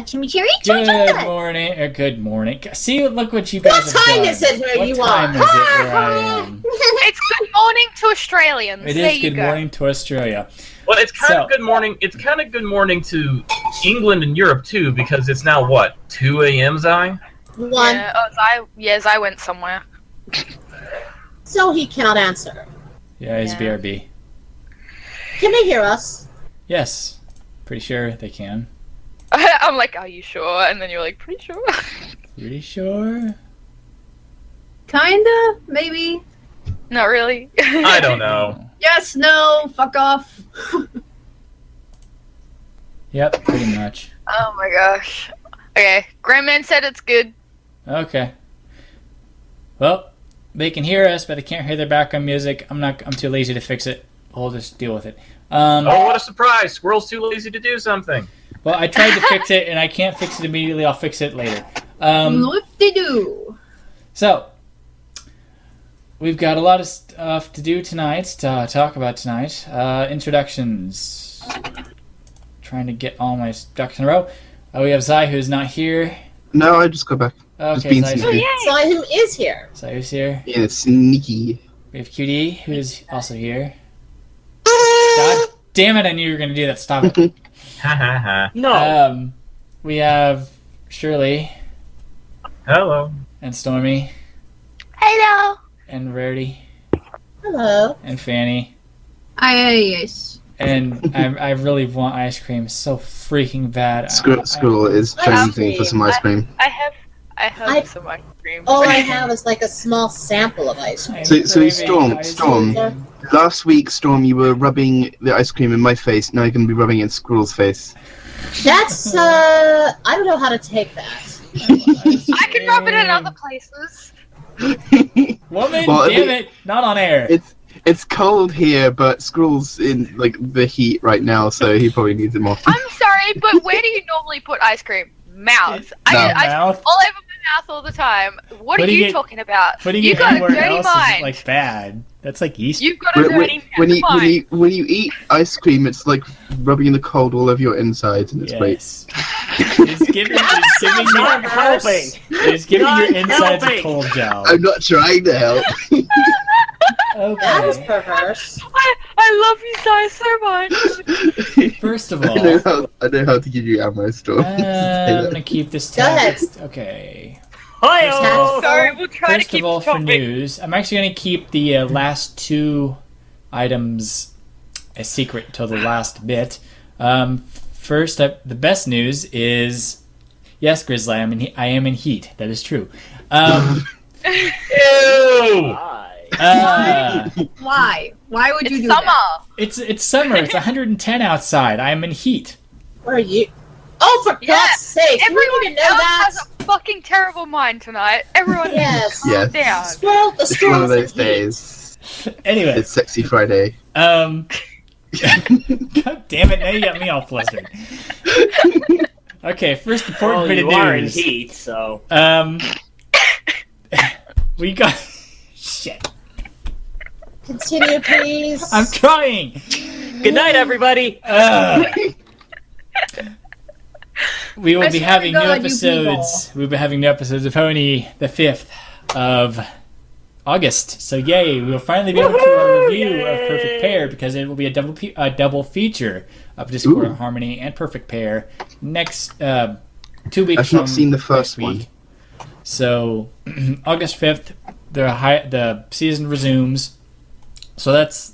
chimichurri. Good morning, or good morning. See, look what you guys have done. What time is it where you are? What time is it where I am? It's good morning to Australians. It is good morning to Australia. Well, it's kind of good morning. It's kind of good morning to England and Europe too, because it's now what 2 a.m. Zai. 1. Yeah, Zai went somewhere. So he cannot answer. Yeah, he's BRB. Can they hear us? Yes, pretty sure they can. I'm like, are you sure? And then you're like, pretty sure. Pretty sure. Kinda, maybe. Not really. I don't know. Yes, no, fuck off. Yep, pretty much. Oh my gosh. Okay, Grandman said it's good. Okay. Well, they can hear us, but they can't hear their background music. I'm too lazy to fix it. We'll just deal with it. Oh, what a surprise! Squirrel's too lazy to do something. Well, I tried to fix it, and I can't fix it immediately. I'll fix it later. Whoop-de-doo. So, we've got a lot of stuff to do tonight, to talk about tonight. Introductions. Trying to get all my ducks in a row. We have Zai, who's not here. No, I just got back. Okay, Zai's here. Zai, who is here? Zai, who's here. Yeah, it's sneaky. We have QD, who's also here. God damn it, I knew you were going to do that. Stop it. Ha ha ha. No. We have Shirley. Hello. And Stormy. Hello. And Rarity. Hello. And Fanny. Yes. And I really want ice cream so freaking bad. Squirrel is jonesing for some ice cream. I have some ice cream. All I have is like a small sample of ice cream. So Storm. Last week, Storm, you were rubbing the ice cream in my face. Now you're going to be rubbing it in Squirrel's face. That's I don't know how to take that. I can rub it in other places. Woman, damn it, not on air. It's cold here, but Squirrel's in like the heat right now, so he probably needs it more. I'm sorry, but where do you normally put ice cream? Mouth. I get ice cream all over my mouth all the time. What are you talking about? Putting You it got a anywhere dirty else mind. is like bad. That's like yeast. You've got a dirty mind. When you eat ice cream, it's like rubbing the cold all over your insides, and it's great. It's giving your insides a cold job. I'm not trying to help. Okay. That was perverse. I love you guys so much. First of all, I know how to give you ammo, Storm. I'm gonna keep this text. Okay. Sorry, we'll try First to keep of all, the for news, I'm actually gonna keep the last 2 items a secret until the last bit. First, the best news is, yes, Grizzly, I am in heat. That is true. Ew! Why? Why would you do summer. that? It's summer. It's 110 outside. I am in heat. Where are you? Oh, for God's sake! Everyone you need to know else that. has a fucking terrible mind tonight. Everyone Yes. calm down. Squirrel, the It's one of those days. Anyway. It's Sexy Friday. God damn it! Now you got me all flustered. Okay, first important bit of news. You are in heat, so. We got shit. Continue, please. I'm trying. Good night, everybody. We will be having new God, you episodes. We'll be having new episodes of Pony the 5th of August. So yay! We will finally be able to do a review of Perfect Pair because it will be a double feature of Discord Harmony and Perfect Pair next 2 weeks. I've not seen the first one. So August 5th, the season resumes. So that's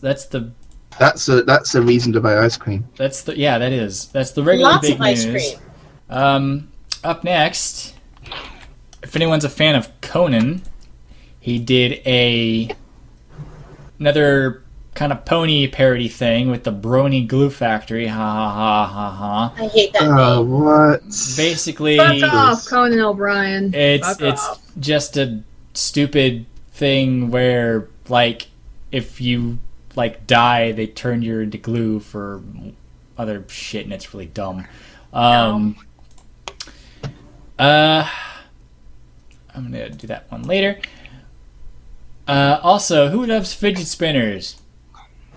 a reason to buy ice cream. That's the regular Lots big of ice news. cream. Up next, if anyone's a fan of Conan, he did another kind of pony parody thing with the Brony Glue Factory. Ha ha ha ha ha. I hate that name. What? Basically, Fuck off, Conan O'Brien. It's just a stupid thing where, like, if you die, they turn you into glue for other shit, and it's really dumb. I'm gonna do that one later. Also, who loves fidget spinners?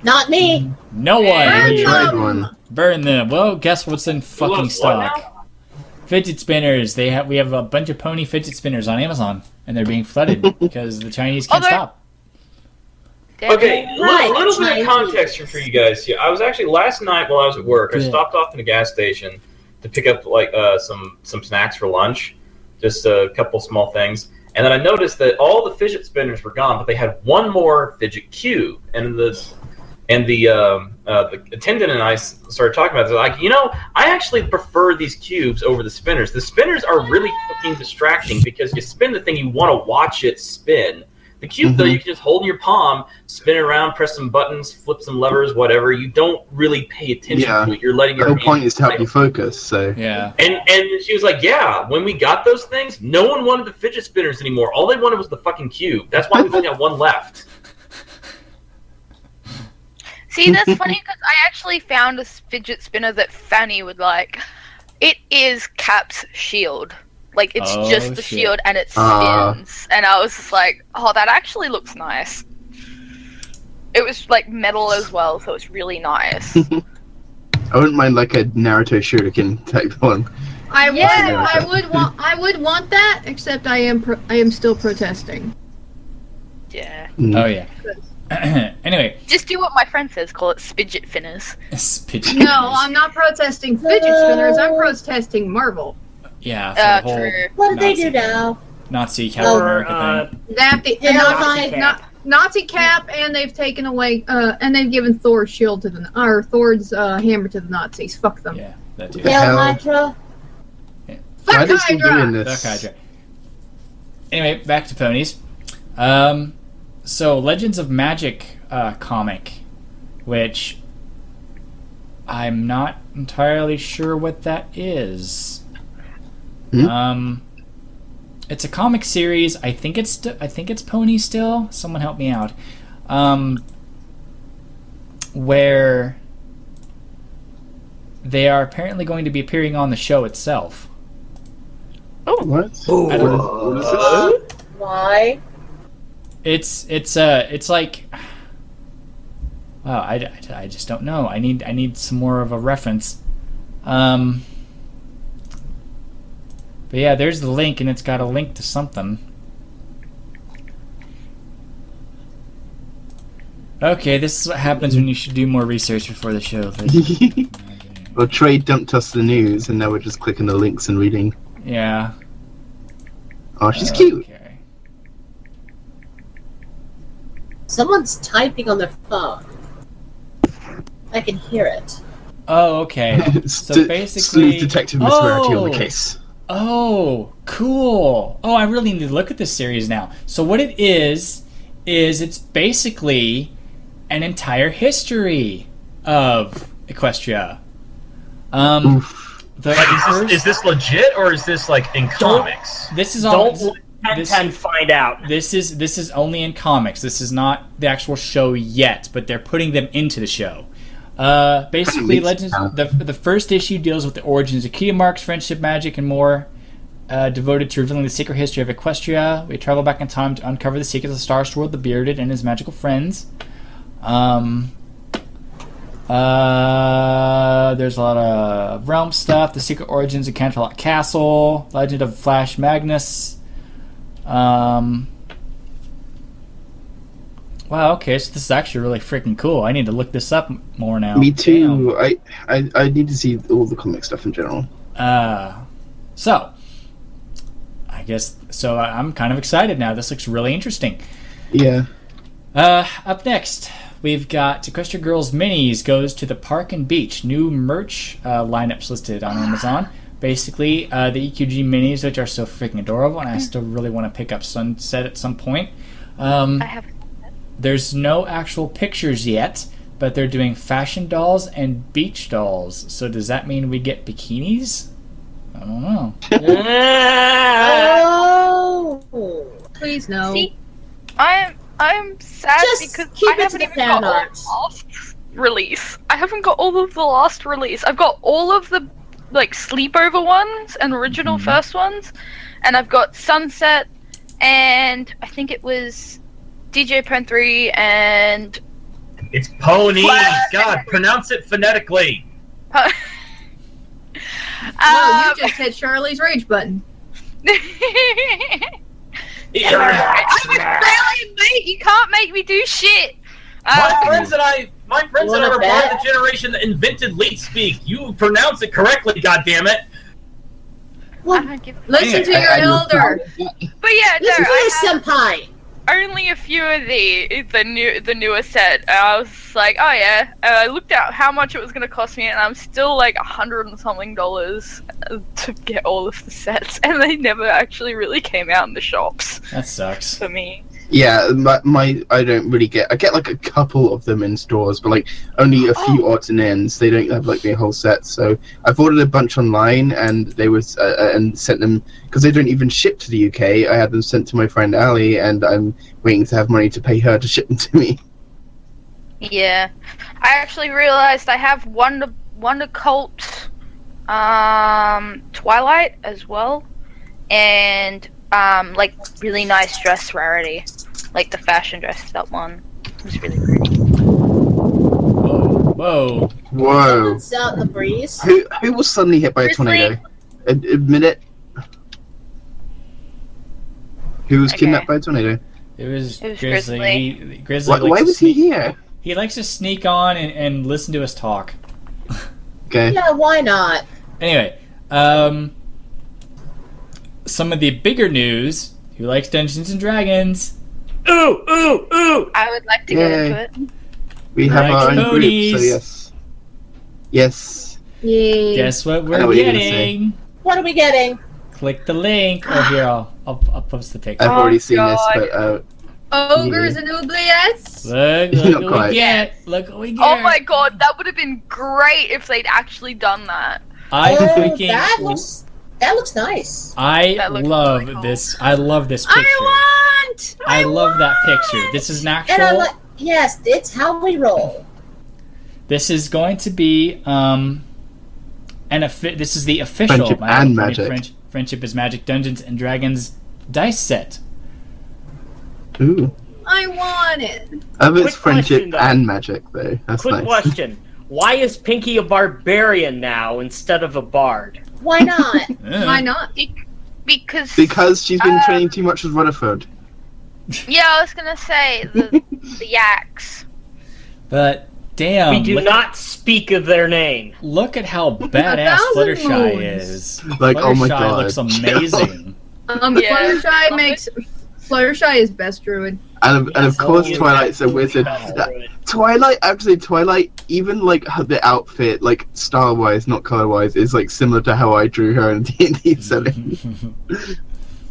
Not me. No one. I tried one. Burn them. Well, guess what's in fucking stock? fidget spinners. We have a bunch of pony fidget spinners on Amazon, and they're being flooded because the Chinese can't stop. Okay, Right, little bit of context for you guys here. I was actually last night while I was at work. I stopped off in a gas station to pick up some snacks for lunch, just a couple small things. And then I noticed that all the fidget spinners were gone, but they had one more fidget cube. And the attendant and I started talking about it. Like, I actually prefer these cubes over the spinners. The spinners are really fucking distracting because you spin the thing, you want to watch it spin. The cube, though, you can just hold in your palm, spin it around, press some buttons, flip some levers, whatever. You don't really pay attention to it. You're letting your The whole point is to help you focus. So yeah. And she was like, yeah, when we got those things, no one wanted the fidget spinners anymore. All they wanted was the fucking cube. That's why we've only got one left. See, that's funny because I actually found a fidget spinner that Fanny would like. It is Cap's shield. Like, it's just the shield and it spins. And I was just like, oh, that actually looks nice. It was, like, metal as well, so it's really nice. I wouldn't mind, like, a Naruto shuriken type one. I would want that, except I am still protesting. Yeah. Oh, yeah. Anyway. Just do what my friend says, call it spidget finners. No, I'm not protesting fidget spinners, I'm protesting Marvel. Yeah, for the whole True. What did they do now? Nazi Captain America thing. Nazi Cap, and they've taken away, and they've given Thor's shield to Thor's hammer to the Nazis. Fuck them. Yeah, that too. Hail Hydra. Yeah. Fuck Hydra! Fuck Hydra. Anyway, back to ponies. So Legends of Magic comic, which I'm not entirely sure what that is. It's a comic series. I think it's Pony still. Someone help me out. Where they are apparently going to be appearing on the show itself. Oh, what? What is this? Why? It's like, wow, I just don't know. I need some more of a reference. But yeah, there's the link, and it's got a link to something. Okay, this is what happens when you should do more research before the show. Well, Trey dumped us the news, and now we're just clicking the links and reading. Yeah. Oh, she's cute. Okay. Someone's typing on their phone. I can hear it. Oh, okay. So basically, Sleuth Detective Miss Rarity on the case. Oh, cool. Oh, I really need to look at this series now. So what it is it's basically an entire history of Equestria. Is this legit, or is this like in comics? This is all. Don't let 10 find out. This is only in comics. This is not the actual show yet, but they're putting them into the show. Basically, Legends. The first issue deals with the origins of Key Marks, friendship, magic, and more. Devoted to revealing the secret history of Equestria, we travel back in time to uncover the secrets of Star Sword, the Bearded, and his magical friends. There's a lot of realm stuff. The secret origins of Canterlot Castle, Legend of Flash Magnus. Wow, okay, so this is actually really freaking cool. I need to look this up more now. Me too. I need to see all the comic stuff in general. So, I guess, so I'm kind of excited now. This looks really interesting. Yeah. Up next, we've got Equestria Girls Minis goes to the Park and Beach. New merch lineups listed on Amazon. Basically, the EQG Minis, which are so freaking adorable, and I still really want to pick up Sunset at some point. I have. There's no actual pictures yet, but they're doing fashion dolls and beach dolls. So does that mean we get bikinis? I don't know. Oh! Please no. See, I'm sad Just because keep I it to haven't the even fan got art. all the last release. I haven't got all of the last release. I've got all of the like sleepover ones and original first ones, and I've got Sunset, and I think it was DJ Pen 3 and It's ponies. God, pronounce it phonetically. No, you just hit Charlie's rage button. Mate, you can't make me do shit. My friends and I are bet? part of the generation that invented late speak. You pronounce it correctly, goddammit. I don't give Listen to your elder. But yeah, no, Listen to I your have senpai. only a few of the newer set. And I was like, oh yeah. And I looked at how much it was gonna cost me, and I'm still like $100 and something to get all of the sets, and they never actually really came out in the shops That sucks. for me. Yeah, I don't really get. I get like a couple of them in stores, but like only a few odds and ends. They don't have like the whole set. So I've ordered a bunch online, and they was and sent them because they don't even ship to the UK. I had them sent to my friend Ali, and I'm waiting to have money to pay her to ship them to me. Yeah, I actually realized I have Wonder Cult, Twilight as well, and like really nice dress rarity, like the fashion dress. That one was really pretty. Whoa. Whoa! Someone's out in the breeze. Who was suddenly hit by a Grizzly. tornado? Admit it. Who was Okay. kidnapped by a tornado? It was It was Grizzly. Grizzly Why likes to was he sneak- here? He likes to sneak on and listen to us talk. Okay. Yeah, why not? Anyway, some of the bigger news. Who likes Dungeons and Dragons? Ooh, ooh, ooh! I would like to get Yay. into it. We have our own Ponies. group, so yes. Yes. Yay. Guess what I know we're what you're gonna say. getting? What are we getting? Click the link. Oh, here I'll post the picture. I've already seen God. this, but Ogres and oubliettes. Look Not what quite. we get. Look what we get. Oh my god, that would have been great if they'd actually done that. I freaking. That looks nice. I That looks love really cool. this. I love this picture. I love that picture. This is an And I actual. like, yes, it's how we roll. This is going to be this is the official Friendship My and Little Pony Magic. Friendship is Magic Dungeons and Dragons dice set. ooh. I want it. It's Quick friendship question, though. and magic, though. That's Quick nice. question. Why is Pinky a barbarian now instead of a bard? Why not? Why not? Because Because she's been training too much with Rutherford. yeah, I was gonna say the yaks. But damn, we do not speak of their name. look at how badass 1,000 Fluttershy moons. is. Like, oh my Fluttershy God. looks amazing. Yeah. Fluttershy is best druid. And of course, Oh, Twilight's a wizard. Twilight, even like the outfit, like style-wise, not color-wise, is like similar to how I drew her in D&D setting.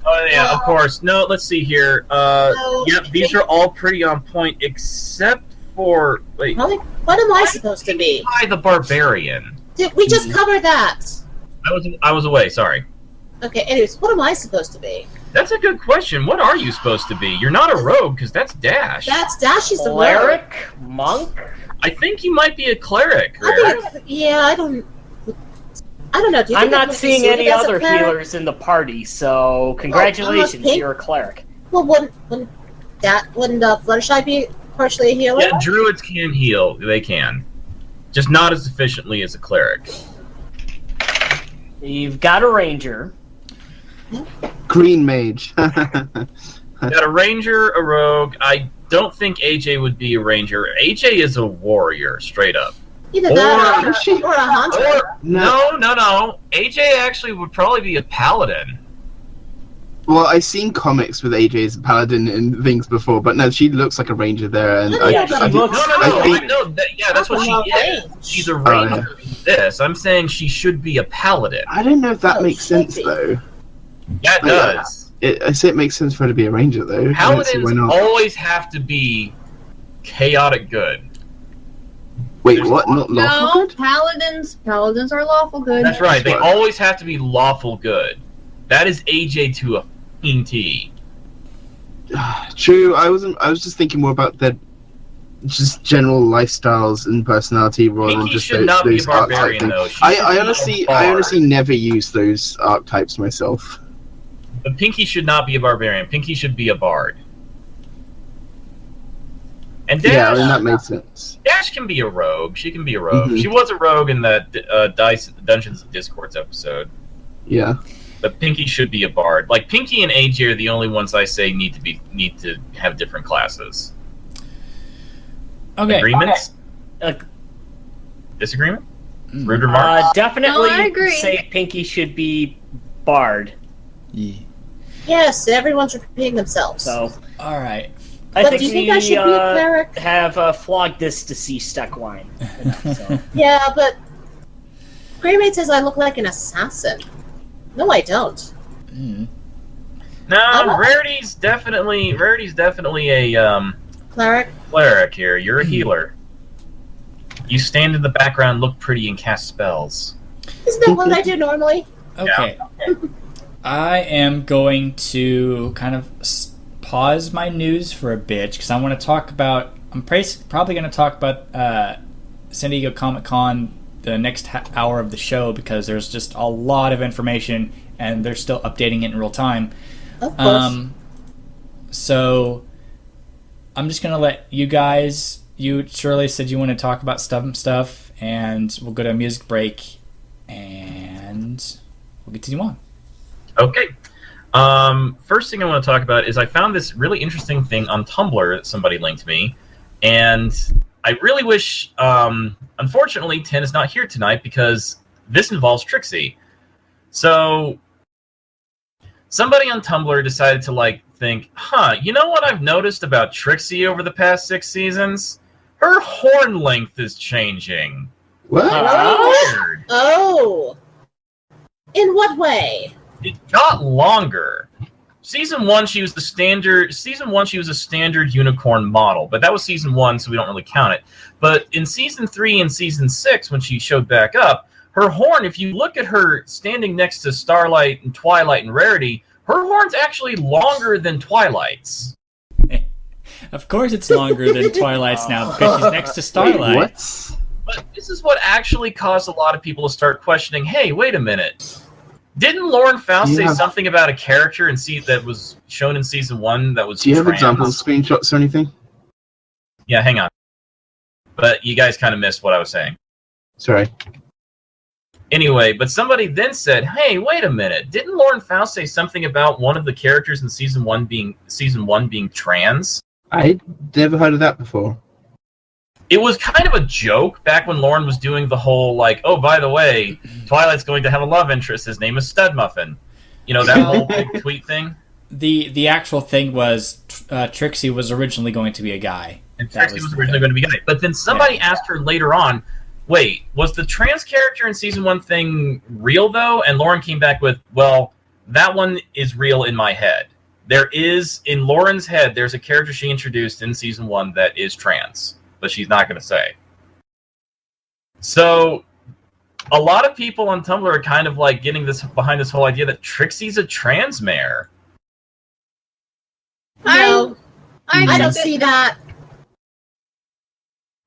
Oh yeah, of course. No, let's see here. Yep, these are all pretty on point, except for wait, What am I supposed to be? I the barbarian. Did we just cover that? I was away. Sorry. Okay, anyways, what am I supposed to be? That's a good question. What are you supposed to be? You're not a rogue, because that's Dash. That's Dashy's the rogue. Cleric? Monk? I think you might be a cleric. I Rare. think, yeah, I don't know. Do you I'm think I not would be seeing suited any as a other cleric? healers in the party, so congratulations, pink. you're a cleric. Well, wouldn't Fluttershy be partially a healer? Yeah, druids can heal. They can. Just not as efficiently as a cleric. You've got a ranger. Green mage. Got a ranger, a rogue. I don't think AJ would be a ranger. AJ is a warrior, straight up. Either that Or- or a hunter. Or no. AJ actually would probably be a paladin. Well, I've seen comics with AJ as a paladin and things before, but no, she looks like a ranger there. And Yeah, she looks- No. I think- I know. That's what she is. She's a ranger in this. I'm saying she should be a paladin. I don't know if that Oh, makes should sense be. though. That does. I say it makes sense for her to be a ranger though. I don't see why Paladins not. always have to be chaotic good. Wait, there's what? Not lawful No, good? paladins are lawful good. That's right. They That's always have to be lawful good. That is AJ to a f***ing T. True. I was just thinking more about their just general lifestyles and personality rather than Pinky just should those, not be a those archetype barbarian things. though. She should be I a honestly bard. never use those archetypes myself. But Pinky should not be a barbarian. Pinky should be a bard. And Dash, Yeah, I mean, that makes sense. Dash can be a rogue. She can be a rogue. Mhm. She was a rogue in that Dungeons and Discords episode. Yeah. But Pinky should be a bard. Like Pinky and AJ are the only ones I say need to have different classes. Okay. Agreements? Okay. Disagreement? Rude remarks? Definitely No, I agree. say Pinky should be Bard. Yeah. Yes, everyone's repeating themselves. So All right. I But think do you think we I should be a cleric? have flogged this to see stuck line. So. Yeah, but Greymate says I look like an assassin. No, I don't. Mm. No, Rarity's definitely a Cleric? cleric here. You're a healer. You stand in the background, look pretty, and cast spells. Isn't that what I do normally? Okay. I am going to kind of pause my news for a bit because I want to talk about. I'm probably going to talk about San Diego Comic-Con the next hour of the show because there's just a lot of information and they're still updating it in real time. Of course. So I'm just going to let you guys. You, Shirley, said you want to talk about stuff, and we'll go to a music break, and we'll continue on. Okay. First thing I want to talk about is I found this really interesting thing on Tumblr that somebody linked me, and I really wish, unfortunately, Tin is not here tonight because this involves Trixie. So, somebody on Tumblr decided to, think, you know what I've noticed about Trixie over the past 6 seasons? Her horn length is changing. What? Weird. Oh! In what way? It got longer. Season 1, she was a standard unicorn model, but that was Season 1, so we don't really count it. But in Season 3 and Season 6, when she showed back up, her horn, if you look at her standing next to Starlight and Twilight and Rarity, her horn's actually longer than Twilight's. Of course it's longer than Twilight's now because she's next to Starlight. What? But this is what actually caused a lot of people to start questioning, hey, wait a minute. Didn't Lauren Faust say something about a character that was shown in Season 1 that was Do you have trans? examples, screenshots, or anything? Yeah, hang on. But you guys kind of missed what I was saying. Sorry. Anyway, but somebody then said, hey, wait a minute. Didn't Lauren Faust say something about one of the characters in Season 1 being trans? I never heard of that before. It was kind of a joke back when Lauren was doing the whole, oh, by the way, Twilight's going to have a love interest. His name is Stud Muffin. You know, that whole big tweet thing? The actual thing was Trixie was originally going to be a guy. And Trixie was originally going to be a guy. But then somebody asked her later on, wait, was the trans character in Season 1 thing real, though? And Lauren came back with, well, that one is real in my head. There is, in Lauren's head, there's a character she introduced in Season 1 that is trans. But she's not going to say. So, a lot of people on Tumblr are kind of getting behind this whole idea that Trixie's a trans mare. No, I don't think see that.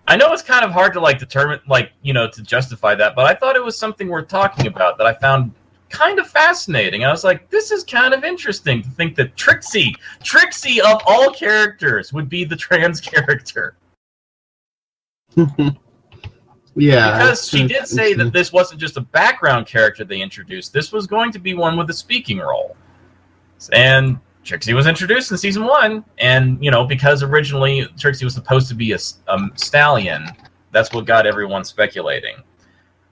I know it's kind of hard to determine, to justify that, but I thought it was something worth talking about that I found kind of fascinating. I was like, this is kind of interesting to think that Trixie of all characters would be the trans character. Yeah. Because she did say that this wasn't just a background character they introduced. This was going to be one with a speaking role. And Trixie was introduced in Season 1, and, because originally Trixie was supposed to be a stallion, that's what got everyone speculating.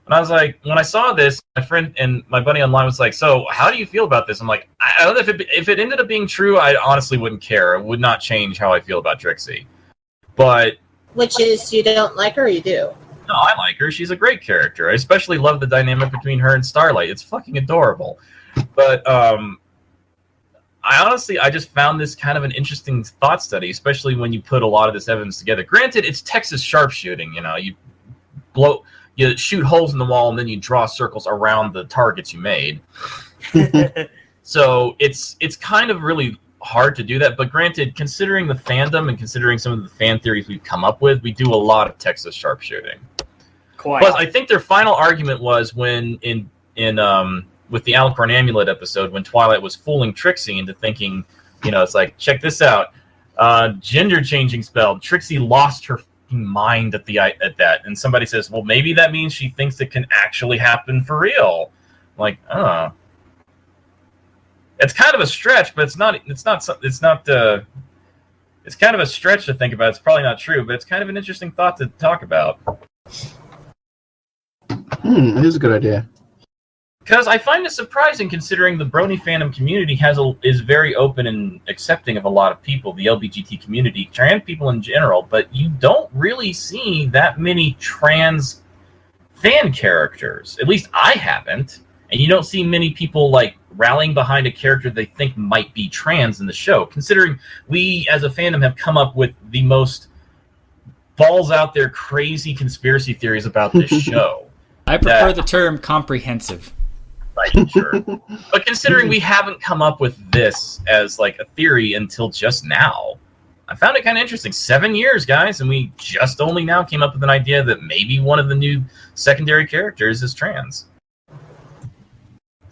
And I was like, when I saw this, my friend and my buddy online was like, so how do you feel about this? I'm like, I don't know if it ended up being true, I honestly wouldn't care. It would not change how I feel about Trixie. But... Which is, you don't like her or you do? No, I like her. She's a great character. I especially love the dynamic between her and Starlight. It's fucking adorable. But, I just found this kind of an interesting thought study, especially when you put a lot of this evidence together. Granted, it's Texas sharpshooting, you shoot holes in the wall and then you draw circles around the targets you made. So it's kind of really hard to do that, but granted, considering the fandom and considering some of the fan theories we've come up with, we do a lot of Texas sharpshooting. Quite. Plus, I think their final argument was when with the Alicorn Amulet episode, when Twilight was fooling Trixie into thinking, it's like, check this out. Gender changing spell. Trixie lost her mind at that, and somebody says, "Well, maybe that means she thinks it can actually happen for real." Like, it's kind of a stretch, but it's not. It's kind of a stretch to think about. It's probably not true, but it's kind of an interesting thought to talk about. It is a good idea. Because I find it surprising, considering the Brony fandom community is very open and accepting of a lot of people, the LGBT community, trans people in general, but you don't really see that many trans fan characters. At least I haven't. And you don't see many people like rallying behind a character they think might be trans in the show, considering we as a fandom have come up with the most balls out there crazy conspiracy theories about this show. I prefer the term comprehensive. Right, sure. But considering we haven't come up with this as like a theory until just now, I found it kind of interesting. 7 years, guys, and we just only now came up with an idea that maybe one of the new secondary characters is trans.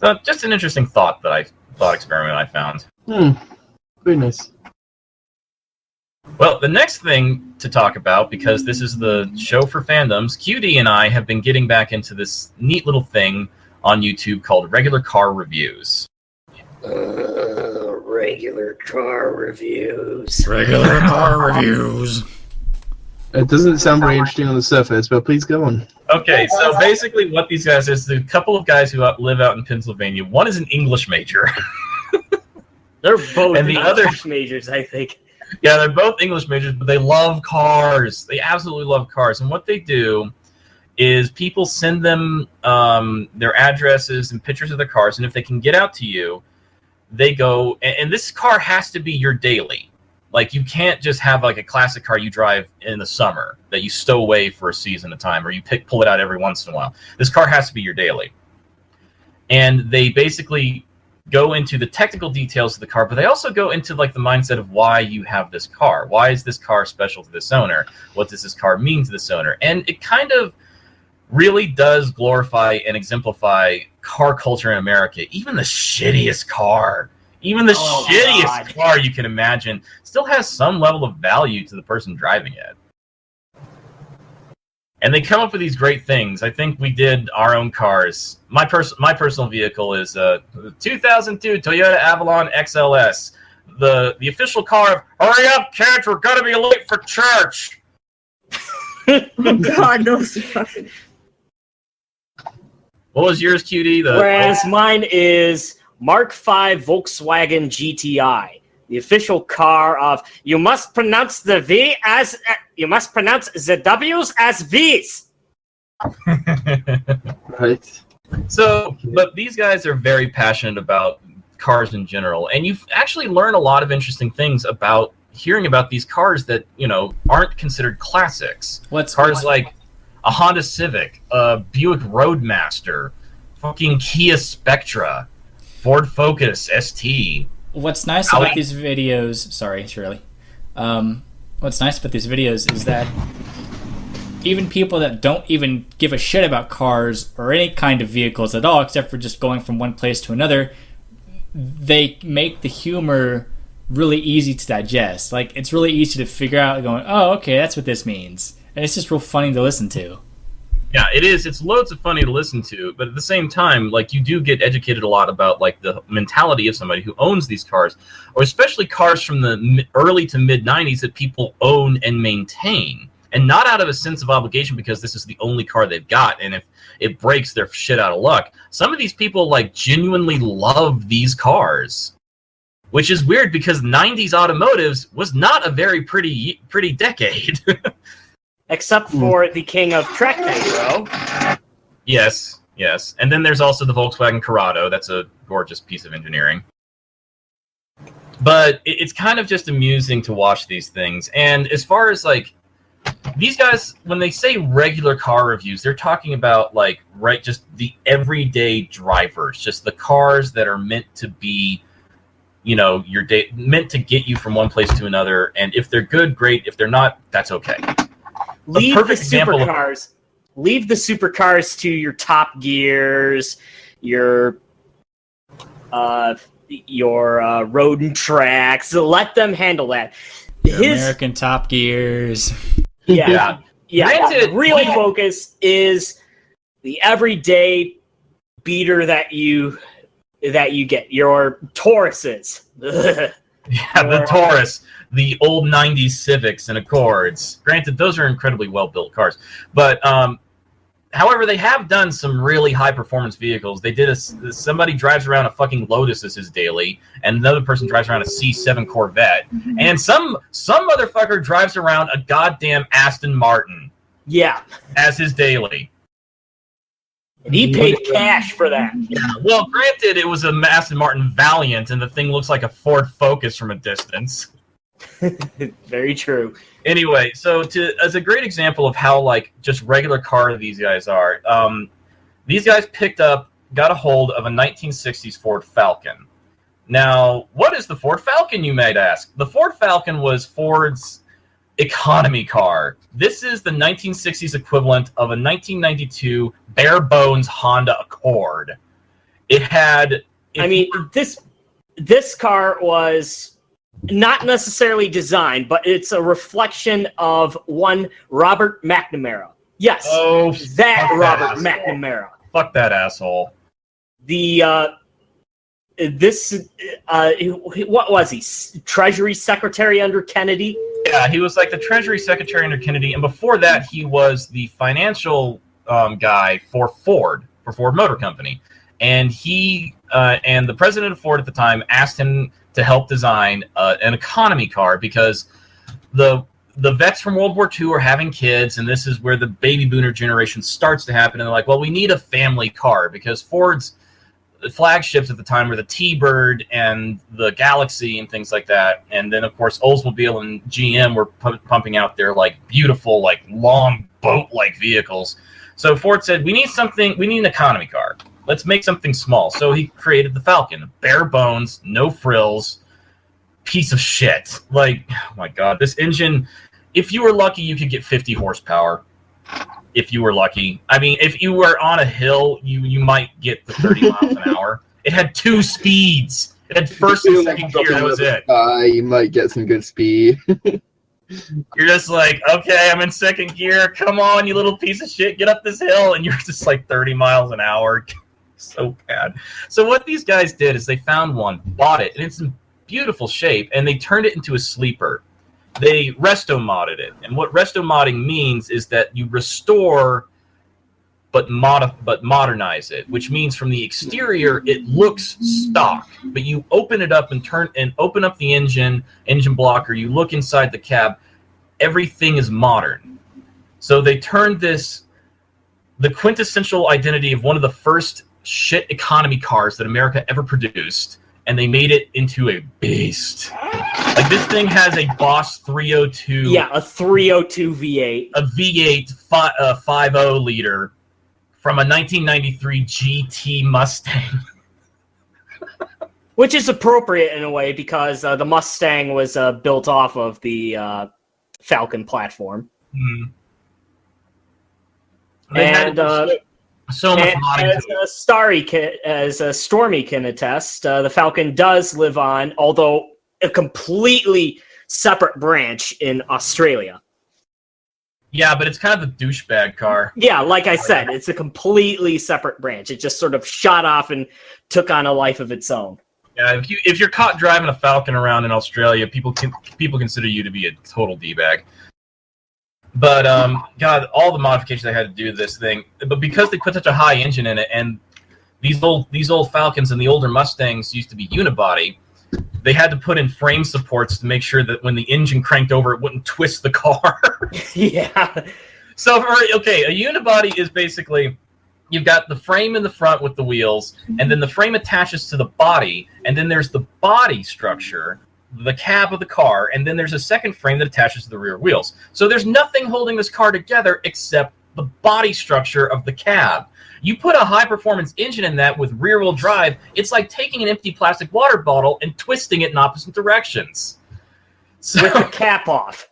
So just an interesting thought experiment I found. Very nice. Well, the next thing to talk about, because this is the show for fandoms, QD and I have been getting back into this neat little thing on YouTube called Regular Car Reviews. Regular car reviews. Regular car reviews. It doesn't sound very interesting on the surface, but please go on. Okay, so basically what these guys is, the couple of guys who live out in Pennsylvania. One is an English major. They're both and the English majors, I think. Yeah, they're both English majors, but they love cars. They absolutely love cars. And what they do is people send them their addresses and pictures of their cars, and if they can get out to you, they go, and this car has to be your daily. Like, you can't just have like a classic car you drive in the summer that you stow away for a season at a time, or you pull it out every once in a while. This car has to be your daily. And they basically go into the technical details of the car, but they also go into like the mindset of why you have this car. Why is this car special to this owner? What does this car mean to this owner? And it kind of really does glorify and exemplify car culture in America. Even the shittiest car, shittiest car you can imagine, still has some level of value to the person driving it. And they come up with these great things. I think we did our own cars. My personal vehicle is a 2002 Toyota Avalon XLS, the official car of "Hurry up, kids, we're gonna be late for church." Oh God, those fucking. What was yours, QD? Whereas mine is Mark V Volkswagen GTI, the official car of you must pronounce the W's as V's. Right. So, but these guys are very passionate about cars in general, and you actually learn a lot of interesting things about hearing about these cars that, you know, aren't considered classics. Cars like a Honda Civic, a Buick Roadmaster, fucking Kia Spectra, Ford Focus ST. What's nice about these videos... Sorry, Shirley. What's nice about these videos is that even people that don't even give a shit about cars or any kind of vehicles at all, except for just going from one place to another, they make the humor really easy to digest. Like, it's really easy to figure out, going, oh, okay, that's what this means. And it's just real funny to listen to. Yeah, it is. It's loads of funny to listen to, but at the same time, like, you do get educated a lot about like the mentality of somebody who owns these cars, or especially cars from the early to mid 90s that people own and maintain, and not out of a sense of obligation because this is the only car they've got, and if it breaks, they're shit out of luck. Some of these people like genuinely love these cars, which is weird because 90s automotives was not a very pretty decade. Except for the king of Trek Hero. Yes. And then there's also the Volkswagen Corrado. That's a gorgeous piece of engineering. But it's kind of just amusing to watch these things. And as far as like these guys, when they say regular car reviews, they're talking about like just the everyday drivers, just the cars that are meant to be, you know, meant to get you from one place to another. And if they're good, great. If they're not, that's okay. Leave the supercars to your Top Gears, your road and tracks. Let them handle that. American Top Gears. Yeah. Granted, Real focus is the everyday beater that you get. Your Tauruses. Yeah, the Taurus, the old 90s Civics and Accords. Granted, those are incredibly well-built cars. But, however, they have done some really high-performance vehicles. They did somebody drives around a fucking Lotus as his daily, and another person drives around a C7 Corvette, and some motherfucker drives around a goddamn Aston Martin. Yeah. As his daily. And he paid cash for that. Yeah. Well, granted, it was a Aston Martin Valiant, and the thing looks like a Ford Focus from a distance. Very true. Anyway, so as a great example of how like just regular car these guys are, these guys got a hold of a 1960s Ford Falcon. Now, what is the Ford Falcon, you might ask? The Ford Falcon was Ford's economy car. This is the 1960s equivalent of a 1992 bare bones Honda Accord. It had. This car was not necessarily designed, but it's a reflection of one Robert McNamara. Yes, Robert McNamara. Fuck that asshole. What was he? Treasury Secretary under Kennedy? Yeah, he was like the Treasury Secretary under Kennedy, and before that, he was the financial guy for Ford Motor Company. And he and the president of Ford at the time asked him to help design an economy car because the vets from World War II are having kids, and this is where the baby boomer generation starts to happen. And they're like, well, we need a family car because Ford's flagships at the time were the T-Bird and the Galaxy and things like that. And then, of course, Oldsmobile and GM were pumping out their like beautiful, like long boat-like vehicles. So Ford said, we need an economy car. Let's make something small. So he created the Falcon. Bare bones, no frills, piece of shit. Like, oh my God, this engine, if you were lucky, you could get 50 horsepower. If you were lucky. I mean, if you were on a hill, you might get the 30 miles an hour. It had 2 speeds. It had first and second gear. That was it. You might get some good speed. You're just like, okay, I'm in second gear. Come on, you little piece of shit. Get up this hill. And you're just like 30 miles an hour. So bad. So what these guys did is they found one, bought it, and it's in beautiful shape, and they turned it into a sleeper. They resto-modded it. And what resto-modding means is that you restore but modernize it, which means from the exterior it looks stock, but you open it up and open up the engine block, or you look inside the cab, everything is modern. So they turned the quintessential identity of one of the first shit economy cars that America ever produced, and they made it into a beast. Like, this thing has a Boss 302. Yeah, a 302 V8. A V8 5.0 liter from a 1993 GT Mustang. Which is appropriate in a way because the Mustang was built off of the Falcon platform. Mm. And so much modding. As Stormy can attest, the Falcon does live on, although a completely separate branch in Australia. Yeah, but it's kind of the douchebag car. Yeah, like I said, it's a completely separate branch. It just sort of shot off and took on a life of its own. Yeah, if you're caught driving a Falcon around in Australia, people consider you to be a total D-bag. But God, all the modifications they had to do to this thing, but because they put such a high engine in it, and these old Falcons and the older Mustangs used to be unibody, they had to put in frame supports to make sure that when the engine cranked over, it wouldn't twist the car. Yeah. So, a unibody is basically, you've got the frame in the front with the wheels, and then the frame attaches to the body, and then there's the body structure, the cab of the car, and then there's a second frame that attaches to the rear wheels. So there's nothing holding this car together except the body structure of the cab. You put a high-performance engine in that with rear-wheel drive, it's like taking an empty plastic water bottle and twisting it in opposite directions. So, with the cap off.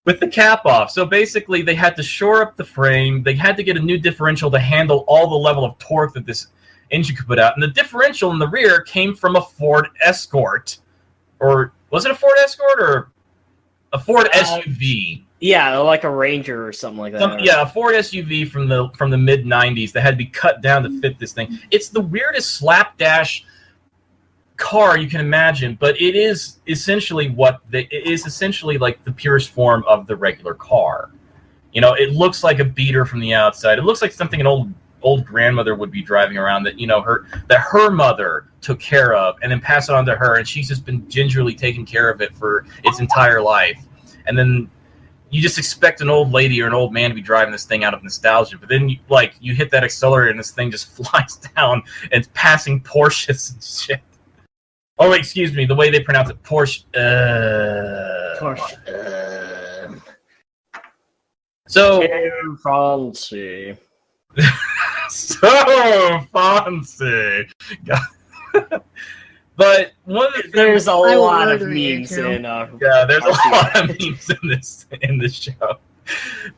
With the cap off. So basically, they had to shore up the frame. They had to get a new differential to handle all the level of torque that this engine could put out. And the differential in the rear came from a Ford Escort. Or was it a Ford Escort? Or A Ford SUV. Yeah, like a Ranger or something like that. A Ford SUV from the mid '90s that had to be cut down to fit this thing. It's the weirdest slapdash car you can imagine, but it is essentially like the purest form of the regular car. You know, it looks like a beater from the outside. It looks like something an old grandmother would be driving around that her mother took care of and then passed it on to her, and she's just been gingerly taking care of it for its entire life. And then you just expect an old lady or an old man to be driving this thing out of nostalgia, but then you hit that accelerator and this thing just flies down and it's passing Porsches and shit. Oh, wait, excuse me, the way they pronounce it, Porsche. Porsche. So fancy. So fancy. But one of the things, there's a I will lot of order it, memes too. in there's a lot of memes in this show.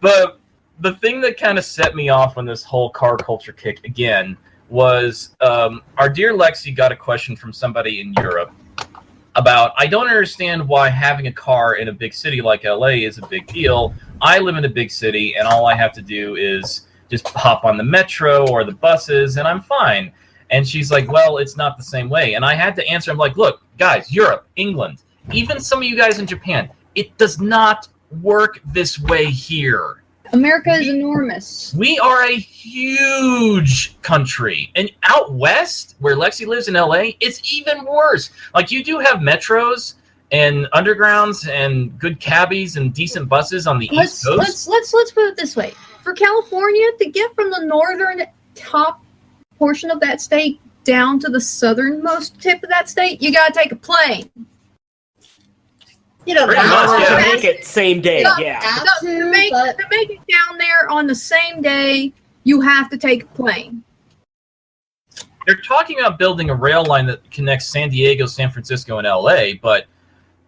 But the thing that kind of set me off on this whole car culture kick again was our dear Lexi got a question from somebody in Europe about, I don't understand why having a car in a big city like LA is a big deal. I live in a big city and all I have to do is just hop on the metro or the buses and I'm fine. And she's like, well, it's not the same way. And I had to answer, I'm like, look, guys, Europe, England, even some of you guys in Japan, it does not work this way here. America is enormous. We are a huge country. And out west, where Lexi lives in LA, it's even worse. Like, you do have metros and undergrounds and good cabbies and decent buses on the East Coast. Let's put it this way. For California to get from the northern top portion of that state down to the southernmost tip of that state, you gotta take a plane. You don't Pretty have much, to. yeah. Make it same day, yeah. To make it down there on the same day, you have to take a plane. They're talking about building a rail line that connects San Diego, San Francisco, and LA, but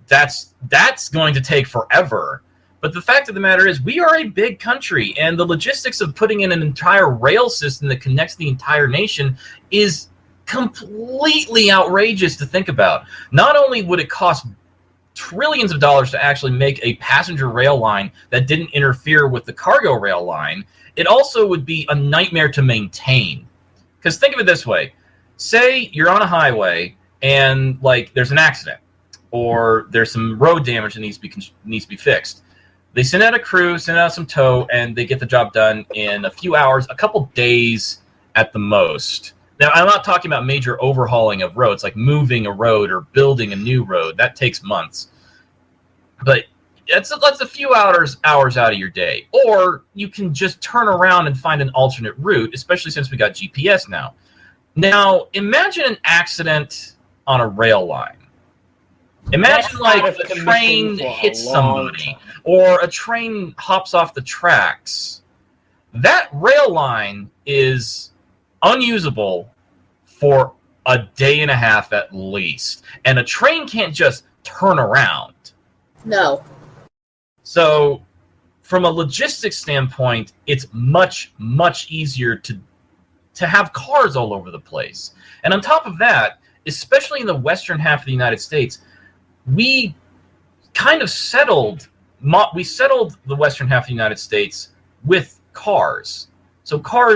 that's going to take forever. But the fact of the matter is, we are a big country, and the logistics of putting in an entire rail system that connects the entire nation is completely outrageous to think about. Not only would it cost trillions of dollars to actually make a passenger rail line that didn't interfere with the cargo rail line, it also would be a nightmare to maintain. Because think of it this way. Say you're on a highway and there's an accident or there's some road damage that needs to be fixed. They send out a crew, send out some tow, and they get the job done in a few hours, a couple days at the most. Now, I'm not talking about major overhauling of roads, like moving a road or building a new road. That takes months. But that's a few hours out of your day. Or you can just turn around and find an alternate route, especially since we got GPS now. Now, imagine an accident on a rail line. Imagine a train hits somebody or a train hops off the tracks. That rail line is unusable for a day and a half at least. And a train can't just turn around. No. So from a logistics standpoint, it's much, much easier to have cars all over the place. And on top of that, especially in the western half of the United States, we kind of settled the western half of the United States with cars. So car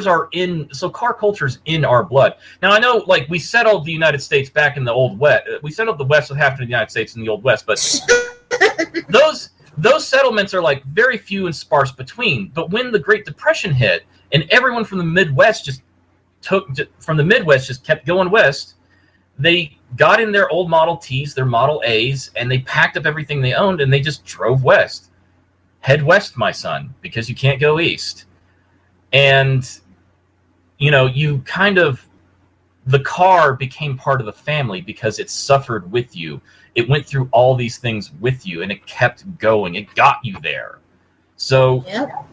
culture's in our blood. Now I know, we settled the United States back in the Old West. We settled the west half of the United States in the Old West, but those settlements are very few and sparse between. But when the Great Depression hit and everyone from the Midwest just kept going west, they got in their old Model Ts, their Model As, and they packed up everything they owned and they just drove west. Head west, my son, because you can't go east. And, the car became part of the family because it suffered with you. It went through all these things with you and it kept going. It got you there. So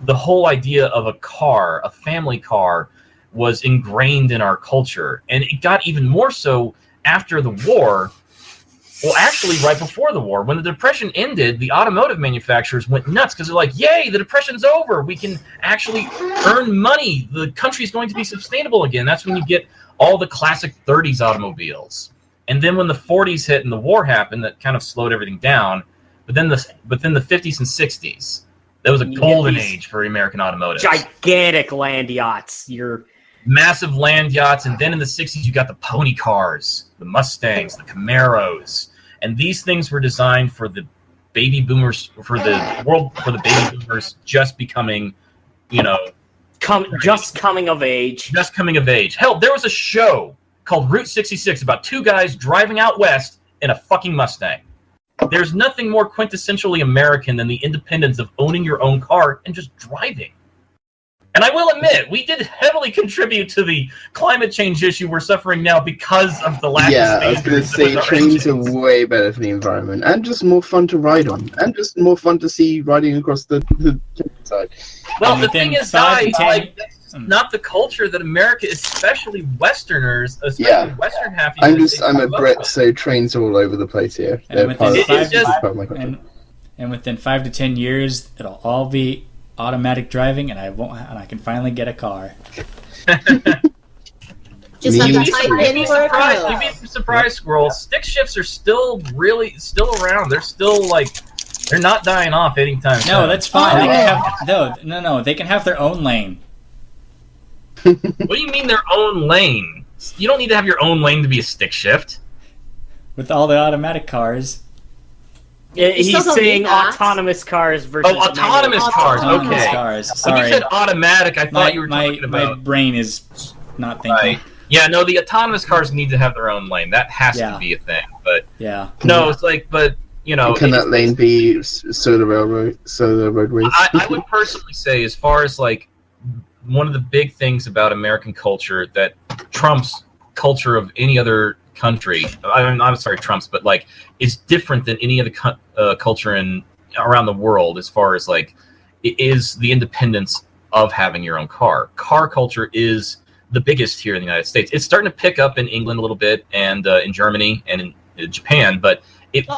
The whole idea of a car, a family car, was ingrained in our culture. And it got even more so after the war. Well, actually, right before the war, when the Depression ended, the automotive manufacturers went nuts because they're like, yay, the Depression's over. We can actually earn money. The country's going to be sustainable again. That's when you get all the classic 30s automobiles. And then when the 40s hit and the war happened, that kind of slowed everything down. But then the 50s and 60s, that was a golden age for American automotive. Gigantic land yachts. Massive land yachts, and then in the 60s you got the pony cars, the Mustangs, the Camaros, and these things were designed for the baby boomers, for the baby boomers just becoming, just coming of age. Just coming of age. Hell, there was a show called Route 66 about two guys driving out west in a fucking Mustang. There's nothing more quintessentially American than the independence of owning your own car and just driving. And I will admit, we did heavily contribute to the climate change issue we're suffering now because of the lack of standards. Yeah, I was going to say, trains are way better for the environment, and just more fun to ride on, and just more fun to see riding across the countryside. Well, the thing is, that's not the culture that America, especially Westerners, Western half. I'm a Brit, so trains are all over the place here. And within 5 to 10 years, it'll all be automatic driving, and I can finally get a car. Just have to type in where it goes. You'd be surprised, Squirrel. Stick shifts are still around. They're still they're not dying off anytime soon. No, that's fine. They can have, they can have their own lane. What do you mean their own lane? You don't need to have your own lane to be a stick shift. With all the automatic cars. He's saying autonomous cars versus... Oh, autonomous cars, okay. Cars. Sorry. When you said automatic, I thought you were talking about... My brain is not thinking. Right. Yeah, no, the autonomous cars need to have their own lane. That has to be a thing, but... Yeah. No, it's but, Can that lane be solar roadways? I would personally say, as far as, one of the big things about American culture that trumps culture of any other country, I'm sorry, Trump's, but is different than any other culture around the world, as far as it is the independence of having your own car. Car culture is the biggest here in the United States. It's starting to pick up in England a little bit, and in Germany and in Japan, but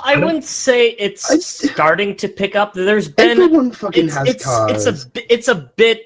I wouldn't say it's starting to pick up. There's been everyone fucking has cars. It's a bit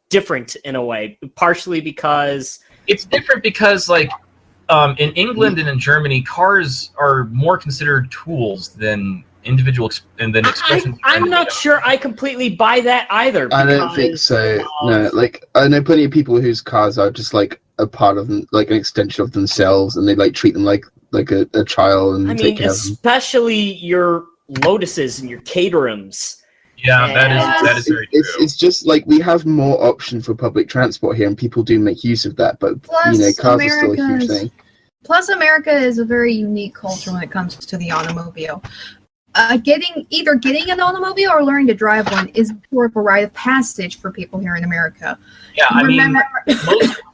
different in a way, partially because it's different because in England and in Germany, cars are more considered tools than individual expressions. I'm not sure I completely buy that either. I don't think so. No, I know plenty of people whose cars are just a part of them, an extension of themselves, and they treat them like a child and take care of them. Especially your Lotuses and your Caterhams. Yeah, that is very true. It's just we have more option for public transport here, and people do make use of that. But cars are still a huge thing. Plus, America is a very unique culture when it comes to the automobile. Either getting an automobile or learning to drive one is more of a rite of passage for people here in America. Yeah,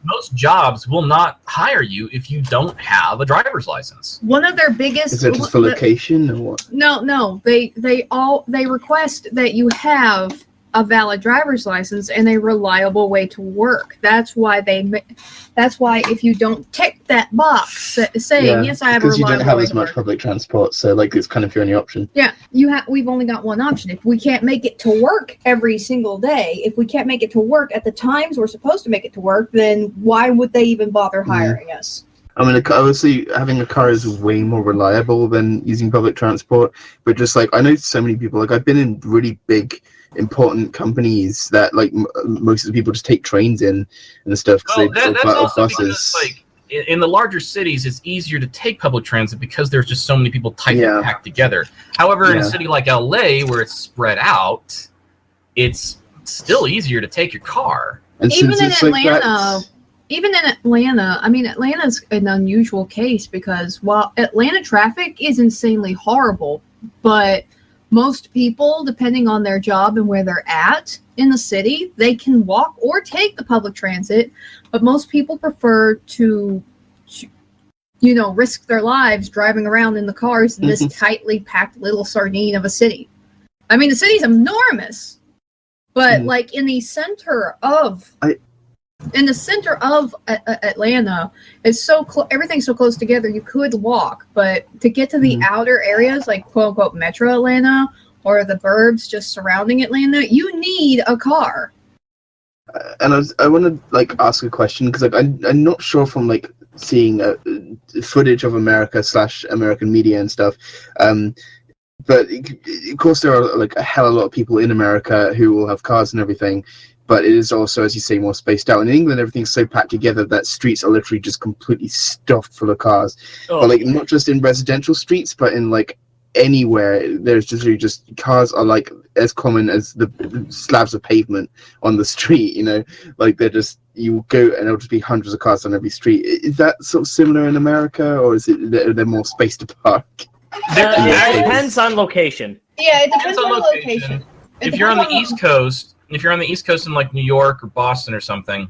most jobs will not hire you if you don't have a driver's license. One of their biggest... Is it just for location or what? No. They request that you have a valid driver's license and a reliable way to work. That's why if you don't tick that box saying yes, I have a reliable way to work. Because you don't have as much public transport, so it's kind of your only option. Yeah, we've only got one option. If we can't make it to work every single day, if we can't make it to work at the times we're supposed to make it to work, then why would they even bother hiring us? I mean, obviously, having a car is way more reliable than using public transport. But just I know so many people. I've been in really big, important companies that most of the people just take trains in and stuff because that's also buses. Because in the larger cities, it's easier to take public transit because there's just so many people tightly packed together. However, in a city like LA, where it's spread out, it's still easier to take your car. And even in Atlanta, I mean, Atlanta's an unusual case because while Atlanta traffic is insanely horrible, but most people, depending on their job and where they're at in the city, they can walk or take the public transit, but most people prefer to risk their lives driving around in the cars in this tightly packed little sardine of a city. I mean, the city's enormous, but in the center of Atlanta, it's everything's so close together. You could walk, but to get to the outer areas, quote unquote Metro Atlanta or the burbs just surrounding Atlanta, you need a car. And I want to ask a question because I'm not sure from seeing footage of America / American media and stuff. But of course, there are like a hell of a lot of people in America who will have cars and everything. But it is also, as you say, more spaced out. In England, everything's so packed together that streets are literally just completely stuffed full of cars. Oh. But like, not just in residential streets, but in like anywhere, there's just really just cars are like as common as the slabs of pavement on the street. You know, like they're just, you go and there'll just be hundreds of cars on every street. Is that sort of similar in America, or is it they're more spaced apart? It depends on location. Yeah, it depends on location. If you're on the East Coast, in like New York or Boston or something,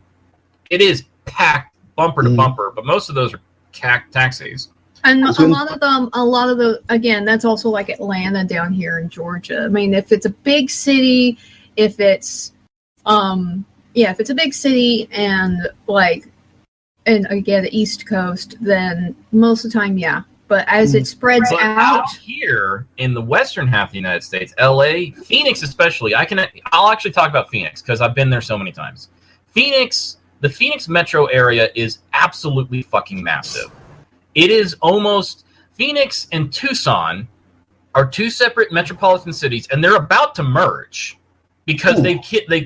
it is packed bumper to bumper. But most of those are taxis. And a lot of the again, that's also like Atlanta down here in Georgia. I mean, if it's a big city, if it's a big city and like, and again the East Coast, then most of the time, yeah. But as it spreads out here in the western half of the United States, LA, Phoenix especially, I'll actually talk about Phoenix because I've been there so many times. The Phoenix metro area is absolutely fucking massive. It is almost, Phoenix and Tucson are two separate metropolitan cities, and they're about to merge because they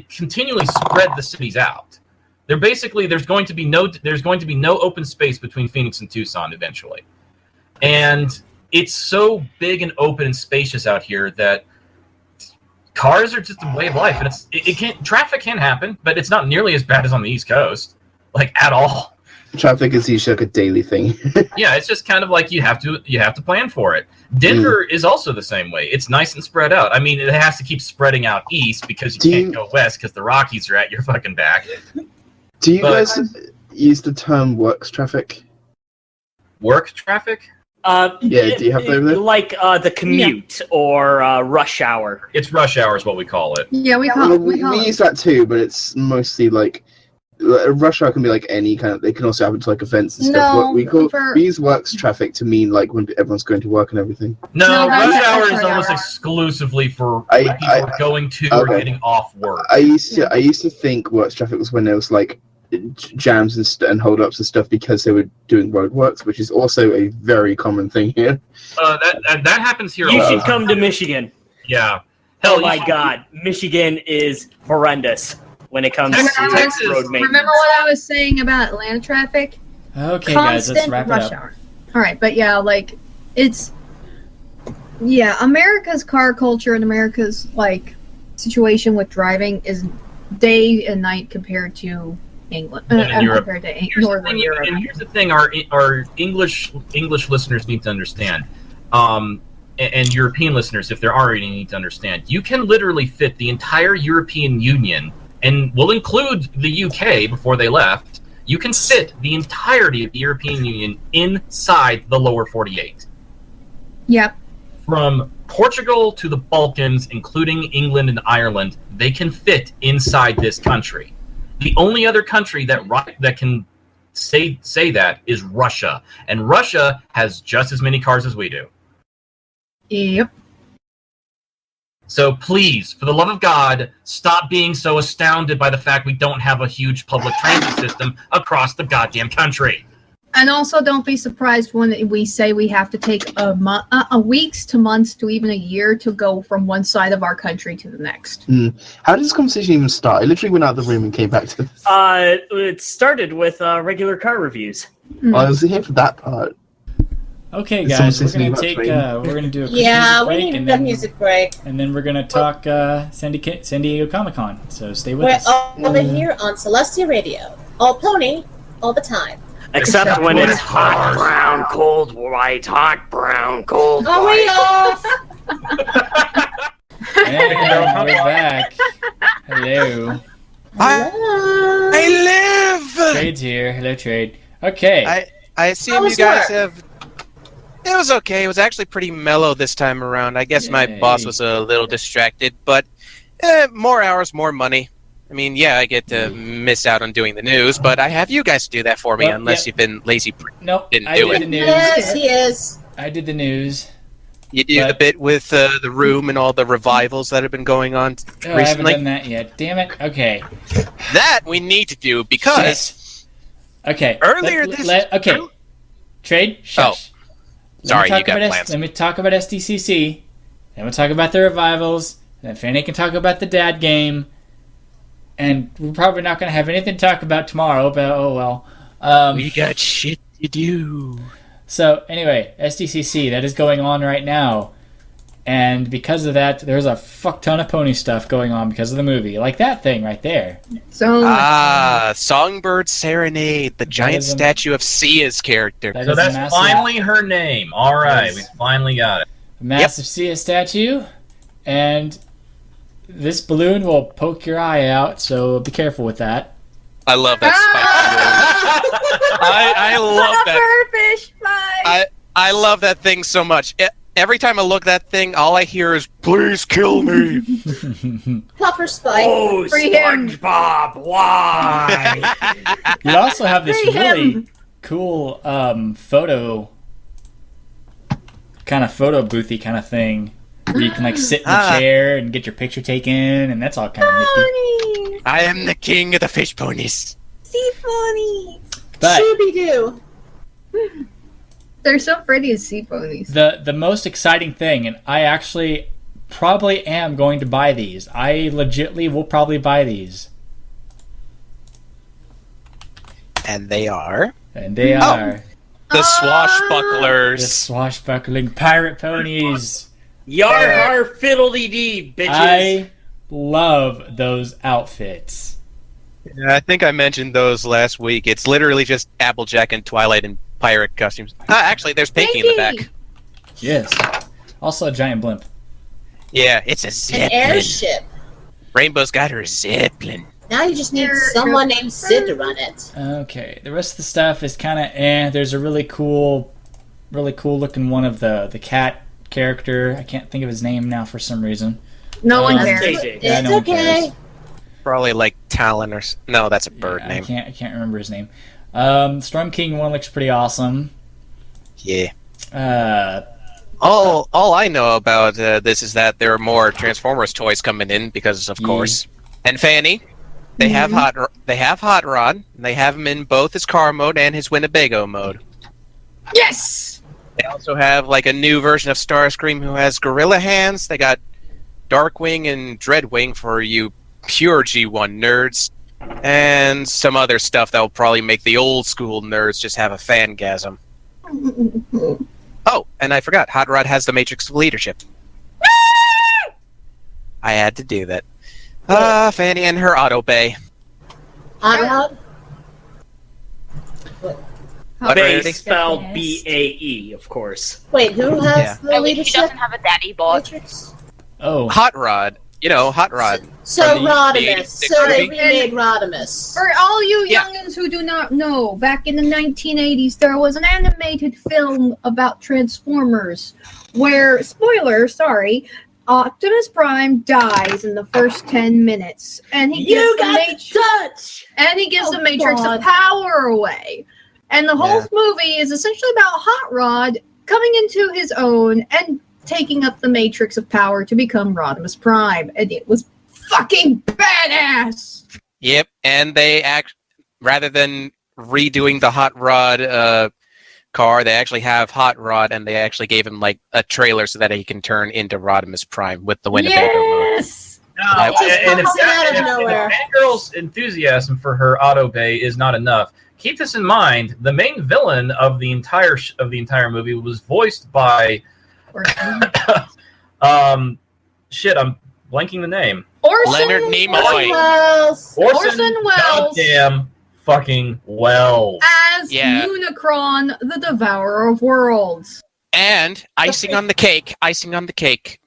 continually spread the cities out. They're basically, there's going to be no open space between Phoenix and Tucson eventually. And it's so big and open and spacious out here that cars are just a way of life. And traffic can happen, but it's not nearly as bad as on the East Coast, like at all. Traffic is usually like a daily thing. Yeah, it's just kind of like you have to plan for it. Denver is also the same way. It's nice and spread out. I mean, it has to keep spreading out east because you can't go west because the Rockies are at your fucking back. Do you guys use the term works traffic? Work traffic? Do you have that over there? Like the commute or rush hour. It's rush hour is what we call it. Yeah, we use that too, but it's mostly like rush hour can be like any kind of. They can also happen to like events and stuff. We use works traffic to mean like when everyone's going to work and everything. No, rush hour is almost exclusively for when people are going to or getting off work. I used to think works traffic was when there was like jams and hold-ups and stuff because they were doing roadworks, which is also a very common thing here. That happens here. You should come to Michigan. Yeah. Hell, my God, Michigan is horrendous when it comes to road maintenance. Remember what I was saying about Atlanta traffic? Okay, Constant guys, let's wrap it rush up. Hour. All right, but yeah, like America's car culture and America's like situation with driving is day and night compared to England, compared to Northern Europe. And here's the thing: our English listeners need to understand, and European listeners, if there are any, need to understand. You can literally fit the entire European Union, and we'll include the UK before they left. You can fit the entirety of the European Union inside the lower 48. Yep. From Portugal to the Balkans, including England and Ireland, they can fit inside this country. The only other country that can say that is Russia, and Russia has just as many cars as we do. Yep. So please, for the love of God, stop being so astounded by the fact we don't have a huge public transit system across the goddamn country. And also, don't be surprised when we say we have to take a weeks to months to even a year to go from one side of our country to the next. How did this conversation even start? I literally went out of the room and came back to this. It started with regular car reviews. I was here for that part. Okay, guys, we're gonna do a quick music break, we need a music break, and then we're gonna talk San Diego Comic-Con. So stay with us. We're over here on Celestia Radio, all pony, all the time. Except when it's hot brown, cold white, hot brown, cold white. Are we off? And we're back. Hello. I live! Trade's here. Hello, Trade. Okay. I assume you guys have... It was okay. It was actually pretty mellow this time around. I guess my boss was a little distracted, but more hours, more money. I mean, yeah, I get to miss out on doing the news, but I have you guys to do that for me, unless you've been lazy. Nope, didn't I do did it. the news. Yes, he is. I did the news. You do the bit with the room and all the revivals that have been going on recently? I haven't done that yet. Damn it. Okay. That we need to do because... Okay. Earlier Okay. Trade, shush. Sorry, you got plans. Let me talk about SDCC. Then we'll talk about the revivals. Then Fanny can talk about the dad game. And we're probably not going to have anything to talk about tomorrow, but oh well. We got shit to do. So anyway, SDCC, that is going on right now. And because of that, there's a fuck ton of pony stuff going on because of the movie. Like that thing right there. So Songbird Serenade, the giant statue of Sia's character. So that's finally her name. All right, we finally got it. A massive Sia statue. And this balloon will poke your eye out, so be careful with that. I love that spike. I love that. Fish fight. I love that thing so much. Every time I look at that thing, all I hear is, please kill me. Puffer Spike. Oh, Free him. SpongeBob, why? You also have this Free really him. cool photo boothy kind of thing. Where you can like sit in the chair and get your picture taken, and that's all kind of nifty. Ponies. I am the king of the fish ponies. Sea ponies. But Scooby-Doo. They're so pretty as sea ponies. the most exciting thing, and I actually probably am going to buy these. I legitly will probably buy these. And they are? And they are The swashbucklers. the swashbuckling pirate ponies. Yar har fiddly dee, bitches. I love those outfits. Yeah, I think I mentioned those last week. It's literally just Applejack and Twilight in pirate costumes. Actually, there's Pinky in the back. Yes. Also a giant blimp. Yeah, it's a An zeppelin. airship. Rainbow's got her zeppelin. Now you just need someone named Sid to run it. Okay, the rest of the stuff is kind of There's a really cool looking one of the cat character. I can't think of his name now for some reason. No one That's cares. JJ. Yeah, It's no one okay. cares. Probably like Talon or... No, that's a bird Yeah, name. I can't remember his name. Storm King one looks pretty awesome. Yeah. Uh, All I know about this is that there are more Transformers toys coming in because, of course. And Fanny, they have Hot Rod. And they have him in both his car mode and his Winnebago mode. Yes. They also have like a new version of Starscream who has gorilla hands. They got Darkwing and Dreadwing for you pure G1 nerds. And some other stuff that will probably make the old school nerds just have a fangasm. Oh, and I forgot, Hot Rod has the Matrix of Leadership. I had to do that. Fanny and her auto bay. Hot Rod? What, Bay Rarity? spelled BAE, of course. Wait, who has Yeah. the At least he leadership? doesn't have a daddy bod. Matrix? oh, Hot Rod. You know, Hot Rod. So From the Rodimus. 86 So they movie? remade Rodimus. For all you Yeah. youngins who do not know, back in the 1980s, there was an animated film about Transformers where, spoiler, sorry, Optimus Prime dies in the first 10 minutes, and he gives the Matrix God. of Power away. And the whole movie is essentially about Hot Rod coming into his own and taking up the Matrix of Power to become Rodimus Prime, and it was fucking badass. Yep, and they rather than redoing the Hot Rod car, they actually have Hot Rod, and they actually gave him like a trailer so that he can turn into Rodimus Prime with the Winnebago mode. Yes. No, It just and comes out of if nowhere. Fangirl's enthusiasm for her auto bay is not enough. Keep this in mind: the main villain of the entire movie was voiced by, I'm blanking the name. Leonard Nimoy. Orson Welles. Goddamn fucking Wells. As Yeah. Unicron, the Devourer of Worlds. And icing on the cake,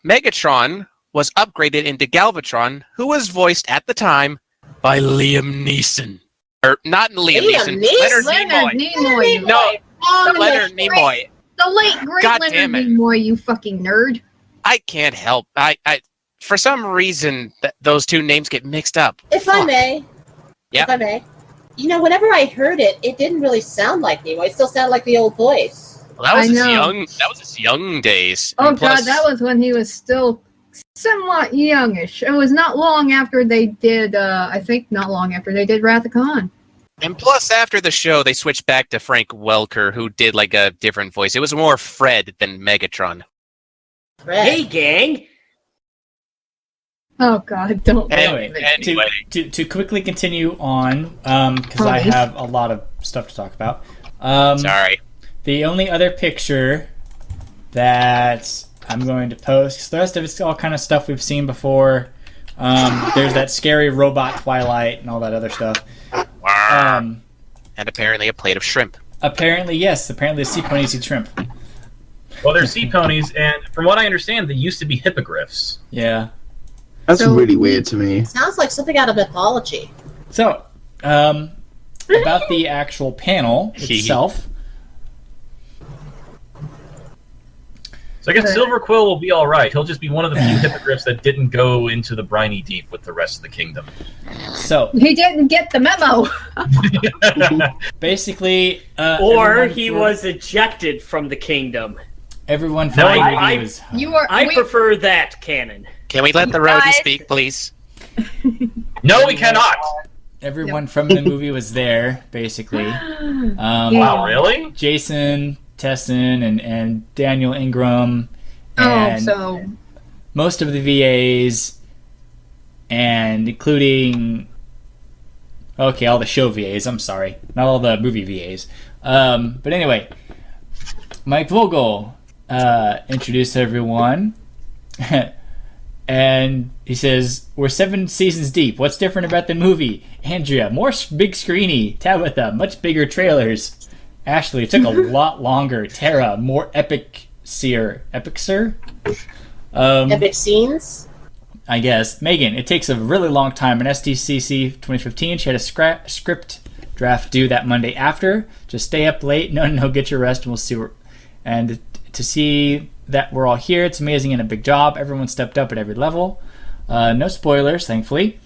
Megatron was upgraded into Galvatron, who was voiced at the time by Liam Neeson. Or not Liam Neeson, Leonard Nimoy. No, Leonard Nimoy. The late great God Leonard damn it. Nimoy, you fucking nerd. I can't help. I for some reason those two names get mixed up. If I may. Yeah. If I may. You know, whenever I heard it, it didn't really sound like Nimoy. It still sounded like the old voice. Well, that was I know. his young days. Oh And plus- god, that was when he was still somewhat youngish. It was not long after they did, I think not long after they did Wrath of Khan. And plus, after the show, they switched back to Frank Welker, who did like a different voice. It was more Fred than Megatron. Hey, gang. Oh God, don't. Anyway, Anyway. to quickly continue on, because I Ponies. have a lot of stuff to talk about. Sorry. The only other picture that I'm going to post, because the rest of it's all kind of stuff we've seen before. There's that scary robot Twilight and all that other stuff. And apparently a plate of shrimp. Apparently, yes. Apparently, the sea ponies eat shrimp. Well, they're sea ponies, and from what I understand, they used to be hippogriffs. Yeah. That's So- really weird to me. Sounds like something out of mythology. So, about the actual panel itself. So I guess Silver Quill will be all right. He'll just be one of the few hippogriffs that didn't go into the briny deep with the rest of the kingdom. So, He didn't get the memo. basically, Or everyone he for- was ejected from the kingdom. Everyone No, from the I- movie was. You are. I wait, prefer that canon. Can we let the roadie Guys. speak, please? No, we cannot. Everyone from the movie was there, basically. Yeah. Wow, really? Jason, Tessin, and Daniel Ingram, Oh, and so most of the VAs, and including all the show VAs. I'm sorry, not all the movie VAs. But anyway, Mike Vogel introduced everyone, and he says, "We're 7 seasons deep. What's different about the movie? Andrea, more big screeny. Tabitha, much bigger trailers. Ashley, it took a lot longer. Tara, more epic seer. Epic sir? Epic scenes. I guess. Megan, it takes a really long time. In SDCC 2015, she had a script draft due that Monday after. Just stay up late. No, get your rest and we'll see. And to see that we're all here, it's amazing and a big job. Everyone stepped up at every level. No spoilers, thankfully.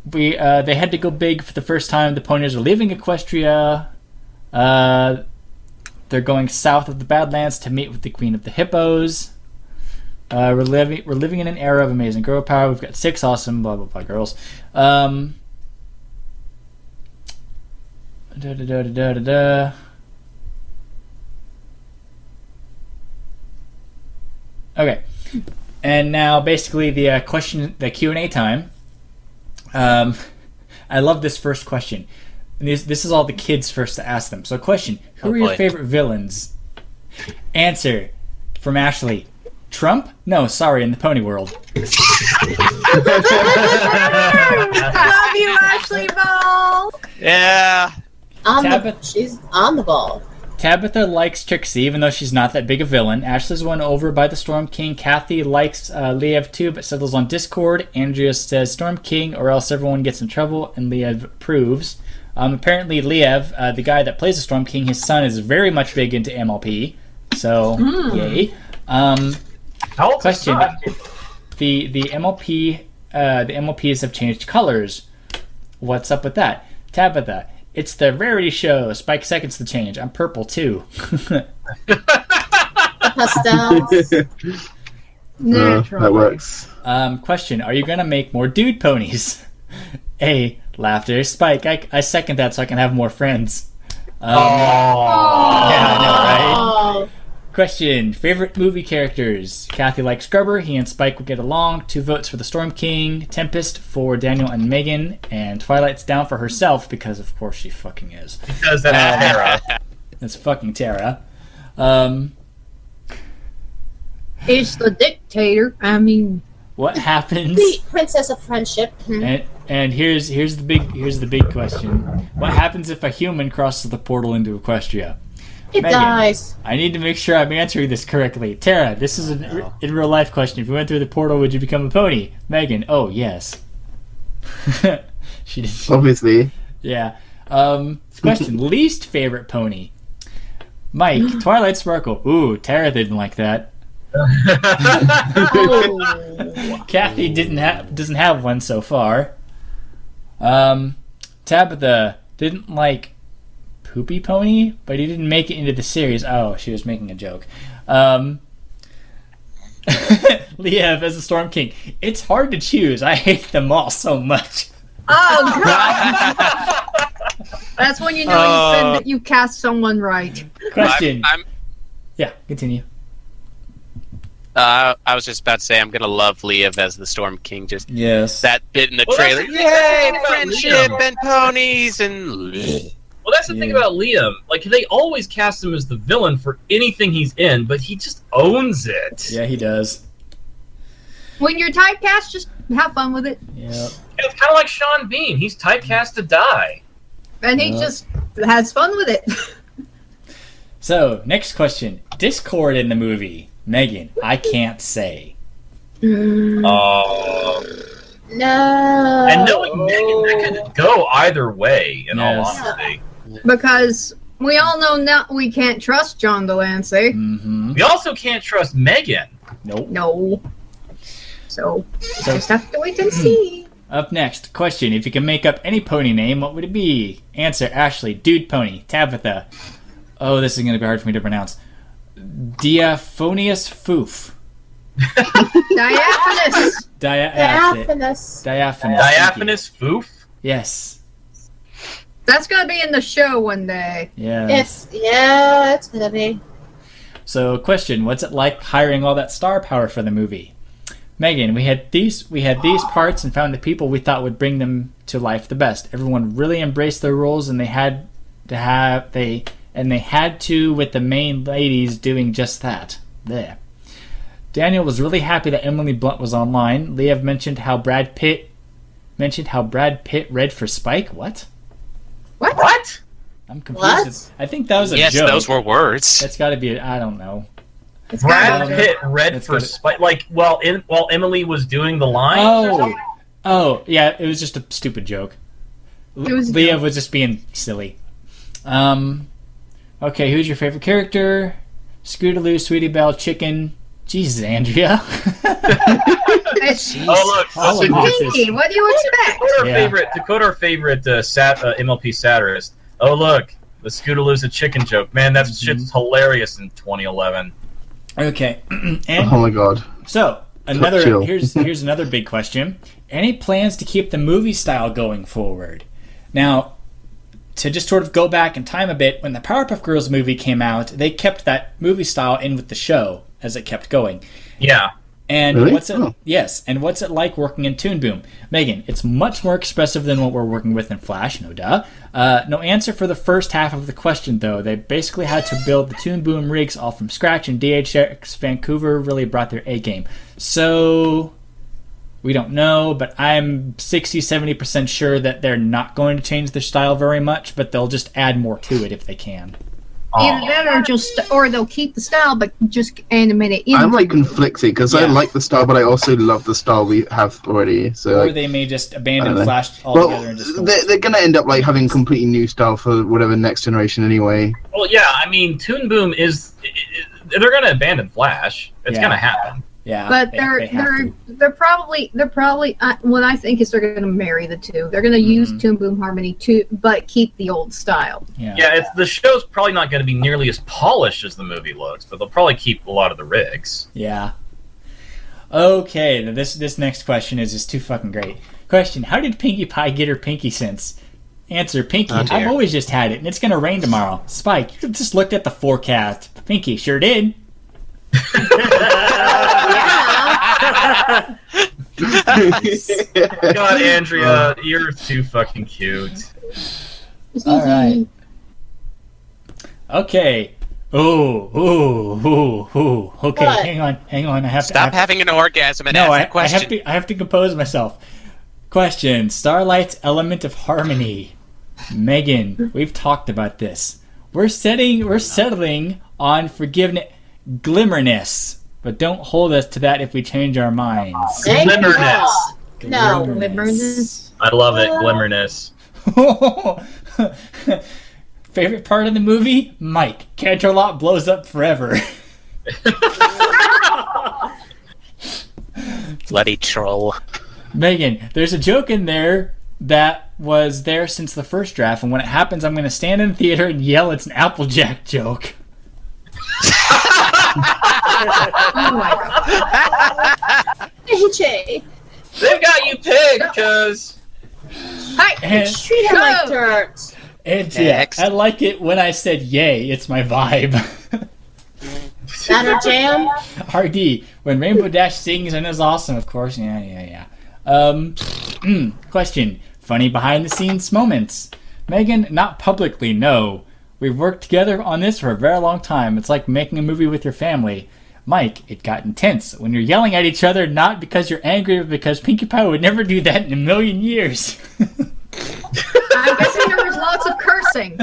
They had to go big for the first time. The ponies are leaving Equestria. They're going south of the Badlands to meet with the Queen of the Hippos. We're living in an era of amazing girl power. We've got 6 awesome blah blah blah girls. Okay, and now basically the Q&A time. I love this first question. And this is all the kids first to ask them. So, question: Who are your boy. favorite villains? Answer from Ashley: Trump? No, sorry, in the pony world. love you, Ashley Ball. Yeah. She's on the ball. Tabitha likes Trixie, even though she's not that big a villain. Ashley's won over by the Storm King. Kathy likes Liev too, but settles on Discord. Andrea says Storm King, or else everyone gets in trouble, and Liev approves. Apparently, Liev, the guy that plays the Storm King, his son is very much big into MLP. So, yay. How old Question: The MLPs have changed colors. What's up with that? Tabitha: It's the rarity show. Spike seconds the change. I'm purple too. Pastels. Naturally. That works. Question: Are you gonna make more dude ponies? A. Laughter. Spike: I second that so I can have more friends. Yeah, I know, right? Oh, Question: Favorite movie characters? Kathy likes Scrubber. He and Spike will get along. 2 votes for the Storm King. Tempest for Daniel and Megan. And Twilight's down for herself because, of course, she fucking is. Because that's Tara. That's fucking Tara. It's the dictator. I mean, What happens? the princess of friendship. And here's the big question: What happens if a human crosses the portal into Equestria? It Megan. dies. I need to make sure I'm answering this correctly. Tara, this is an in real life question. If you went through the portal, would you become a pony? Megan, oh yes. She did. Obviously. Yeah. Question: Least favorite pony? Mike, Twilight Sparkle. Ooh, Tara didn't like that. Kathy doesn't have one so far. Tabitha didn't like Poopy Pony, but he didn't make it into the series. Oh, she was making a joke. Liev as the Storm King. It's hard to choose. I hate them all so much. oh god. That's when you know you cast someone right. Question. Yeah, continue. I was just about to say I'm gonna love Liev as the Storm King. Just that bit in the Well, trailer. that's the thing Yay, about friendship Liam. and ponies and. Well, that's the thing about Liam. Like, they always cast him as the villain for anything he's in, but he just owns it. Yeah, he does. When you're typecast, just have fun with it. Yep. It's kind of like Sean Bean. He's typecast to die. And he just has fun with it. So, next question. Discord in the movie. Megan, I can't say. No. And knowing Megan, that could go either way, in all honesty. Because we all know now we can't trust John Delancey. Mm-hmm. We also can't trust Megan. Nope. No. So just have to wait and see. Up next, question. If you could make up any pony name, what would it be? Answer, Ashley. Dude Pony. Tabitha. Oh, this is going to be hard for me to pronounce. Diaphonius Foof. Diaphanous. Diaphanous. Diaphanous Foof? Yes. That's going to be in the show one day. Yes. It's going to be. So, question. What's it like hiring all that star power for the movie? Megan, we had these parts and found the people we thought would bring them to life the best. Everyone really embraced their roles, and they had to with the main ladies doing just that. There. Daniel was really happy that Emily Blunt was online. Liev mentioned how Brad Pitt read for Spike. What? What? I'm confused. I think that was a joke. Yes, those were words. That's got to be. I don't know. Brad Pitt read for Spike, like while Emily was doing the lines. Oh, yeah. It was just a stupid joke. Liev was just being silly. Okay, who's your favorite character? Scootaloo, Sweetie Belle, Chicken. Jesus, Andrea. Pinky, what do you expect? To quote our favorite MLP satirist, oh look, the Scootaloo's a chicken joke. Man, that shit's hilarious in 2011. Okay. And, oh my god. So, here's another big question. Any plans to keep the movie style going forward? Now, to just sort of go back in time a bit, when the Powerpuff Girls movie came out, they kept that movie style in with the show as it kept going. Yeah. And really? what's it like working in Toon Boom? Megan, it's much more expressive than what we're working with in Flash, no duh. No answer for the first half of the question, though. They basically had to build the Toon Boom rigs all from scratch, and DHX Vancouver really brought their A game. So, we don't know, but I'm 60-70% sure that they're not going to change their style very much, but they'll just add more to it if they can. Either that or they'll keep the style but just animate it in. I'm like conflicted because I like the style, but I also love the style we have already. So or they may just abandon Flash altogether and just go. They're gonna end up like having completely new style for whatever next generation anyway. Well, yeah, I mean, Toon Boom they're gonna abandon Flash. It's gonna happen. Yeah, but they're probably what I think is they're going to marry the two. They're going to use Toon Boom Harmony but keep the old style. Yeah, the show's probably not going to be nearly as polished as the movie looks, but they'll probably keep a lot of the rigs. Yeah. Okay, this next question is just too fucking great. Question: how did Pinkie Pie get her pinky sense? Answer: Pinkie, I've always just had it, and it's going to rain tomorrow. Spike, you just looked at the forecast. Pinkie, sure did. God, Andrea, you're too fucking cute. All right. Okay. Oh. Okay, what? hang on. I have Stop having an orgasm and ask a question. I have to compose myself. Question: Starlight's element of harmony. Megan, we've talked about this. We're settling on forgiveness, glimmerness. But don't hold us to that if we change our minds. Glimmerness. No, glimmerness. I love it, glimmerness. Favorite part of the movie? Mike. Canterlot blows up forever. Bloody troll. Megan, there's a joke in there that was there since the first draft, and when it happens, I'm going to stand in the theater and yell it's an Applejack joke. Oh my god. AJ. They've got you pegged, cuz. Hi. Treat him like dirt. Next. I like it when I said yay, it's my vibe. That or jam? RD, when Rainbow Dash sings and is awesome, of course. Yeah. Question. Funny behind the scenes moments. Megan, not publicly, no. We've worked together on this for a very long time. It's like making a movie with your family. Mike, it got intense when you're yelling at each other, not because you're angry, but because Pinkie Pie would never do that in a million years. I'm guessing there was lots of cursing.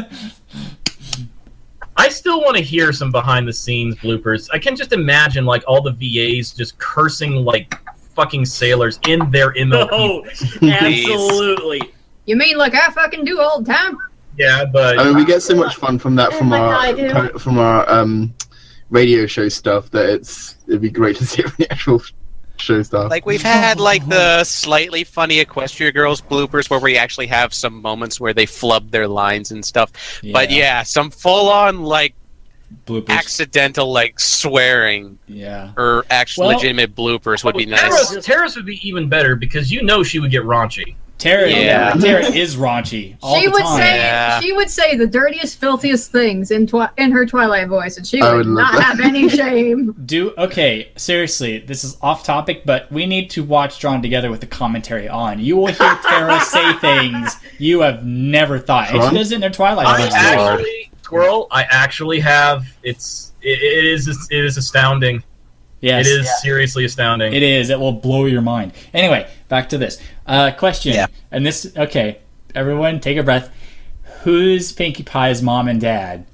I still want to hear some behind the scenes bloopers. I can just imagine like all the VAs just cursing like fucking sailors in their MLP. Oh, absolutely. You mean like I fucking do all the time? Yeah, but I mean, we get so much fun from that from our radio show stuff that it'd be great to see it from the actual show stuff. Like we've had like the slightly funny Equestria Girls bloopers where we actually have some moments where they flub their lines and stuff. Yeah. But yeah, some full on like Bloopers. accidental like swearing Yeah. or actual legitimate bloopers would be nice. Terrace would be even better because you know she would get raunchy. Tara Yeah. is raunchy all She the would time. say Yeah. she would say the dirtiest, filthiest things in her Twilight voice, and she I would would love not that. have any shame. Okay, seriously, this is off topic, but we need to watch Drawn Together with the commentary on. You will hear Tara say things you have never thought. And she does it in their Twilight voice. Squirrel, I actually have. It is astounding. Yes. It is seriously astounding. It is. It will blow your mind. Anyway, back to this. Question. Yeah. And this, okay, everyone take a breath. Who's Pinkie Pie's mom and dad?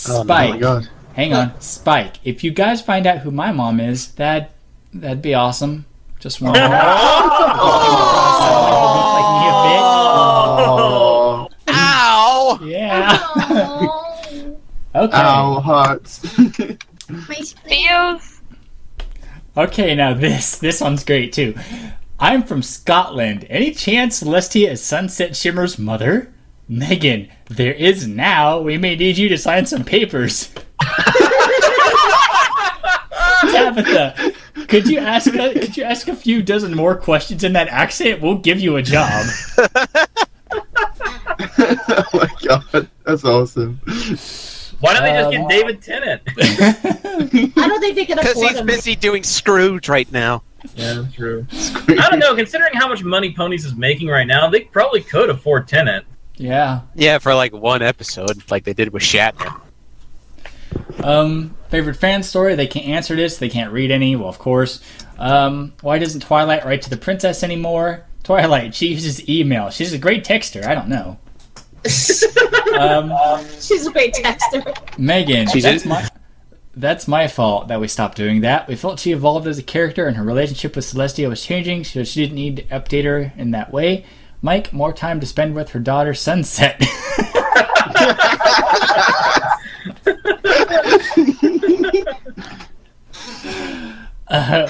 Oh Spike. my god. Hang on. Spike. If you guys find out who my mom is, that'd be awesome. Just one. Oh. Ow! Yeah. Oh, Okay. Ow, hearts. my Theo's. Okay, now this one's great too. I'm from Scotland. Any chance Celestia is Sunset Shimmer's mother? Megan, there is now. We may need you to sign some papers. Tabitha, could you ask a few dozen more questions in that accent? We'll give you a job. Oh my god, that's awesome. Why don't they just get David Tennant? I don't think they can Because afford he's him. busy doing Scrooge right now. Yeah, true. I don't know. Considering how much money Ponies is making right now, they probably could afford Tennant. Yeah. Yeah, for like one episode, like they did with Shatner. Favorite fan story? They can't answer this. They can't read any. Well, of course. Why doesn't Twilight write to the princess anymore? Twilight, she uses email. She's a great texter. I don't know. She's a great texter. Megan, She's that's my fault that we stopped doing that. We felt she evolved as a character and her relationship with Celestia was changing, so she didn't need to update her in that way. Mike, more time to spend with her daughter, Sunset.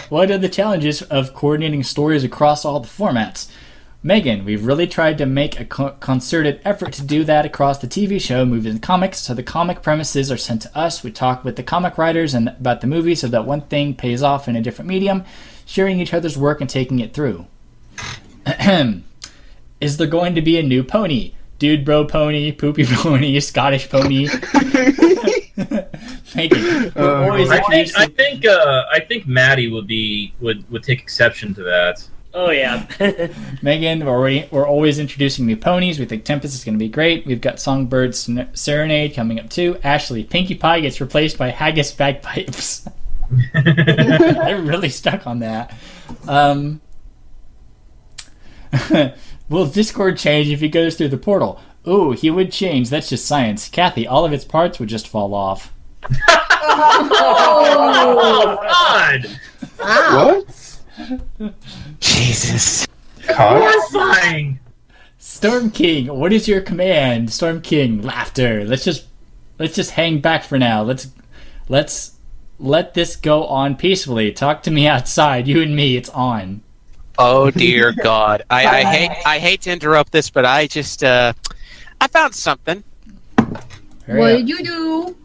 What are the challenges of coordinating stories across all the formats? Megan, we've really tried to make a concerted effort to do that across the TV show, movies, and comics. So the comic premises are sent to us. We talk with the comic writers and about the movie so that one thing pays off in a different medium, sharing each other's work and taking it through. Is there going to be a new pony? Dude bro pony, poopy pony, Scottish pony. Megan, we're always introducing... I think Maddie would take exception to that. Oh yeah. Megan, we're always introducing new ponies. We think Tempest is going to be great. We've got Songbird's Serenade coming up too. Ashley, Pinkie Pie gets replaced by Haggis Bagpipes. They're really stuck on that. Will Discord change if he goes through the portal? Ooh, he would change. That's just science. Kathy, all of its parts would just fall off. Oh, God! Wow. What? Jesus. Horrifying! Storm King, what is your command? Storm King, laughter. Let's just hang back for now. Let's let this go on peacefully. Talk to me outside. You and me, it's on. Oh dear God. I hate to interrupt this, but I just I found something. Hurry what up. did you do?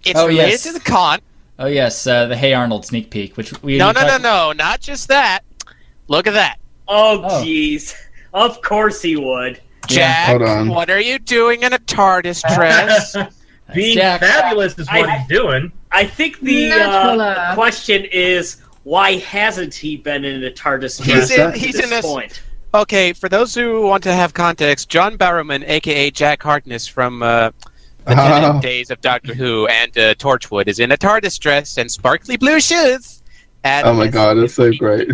It's Oh, related yes. to the con. Oh yes, the Hey Arnold sneak peek, which we No, not just that. Look at that. Oh Oh. jeez. Of course he would. Jack, Hold on. what are you doing in a TARDIS dress? Being Jack. fabulous is what he's doing. I think the Nutella. question is, why hasn't he been in a TARDIS dress He's to in this this. point? Okay, for those who want to have context, John Barrowman, aka Jack Harkness from the Tennant days of Doctor Who and Torchwood, is in a TARDIS dress and sparkly blue shoes. Oh my god, that's so great.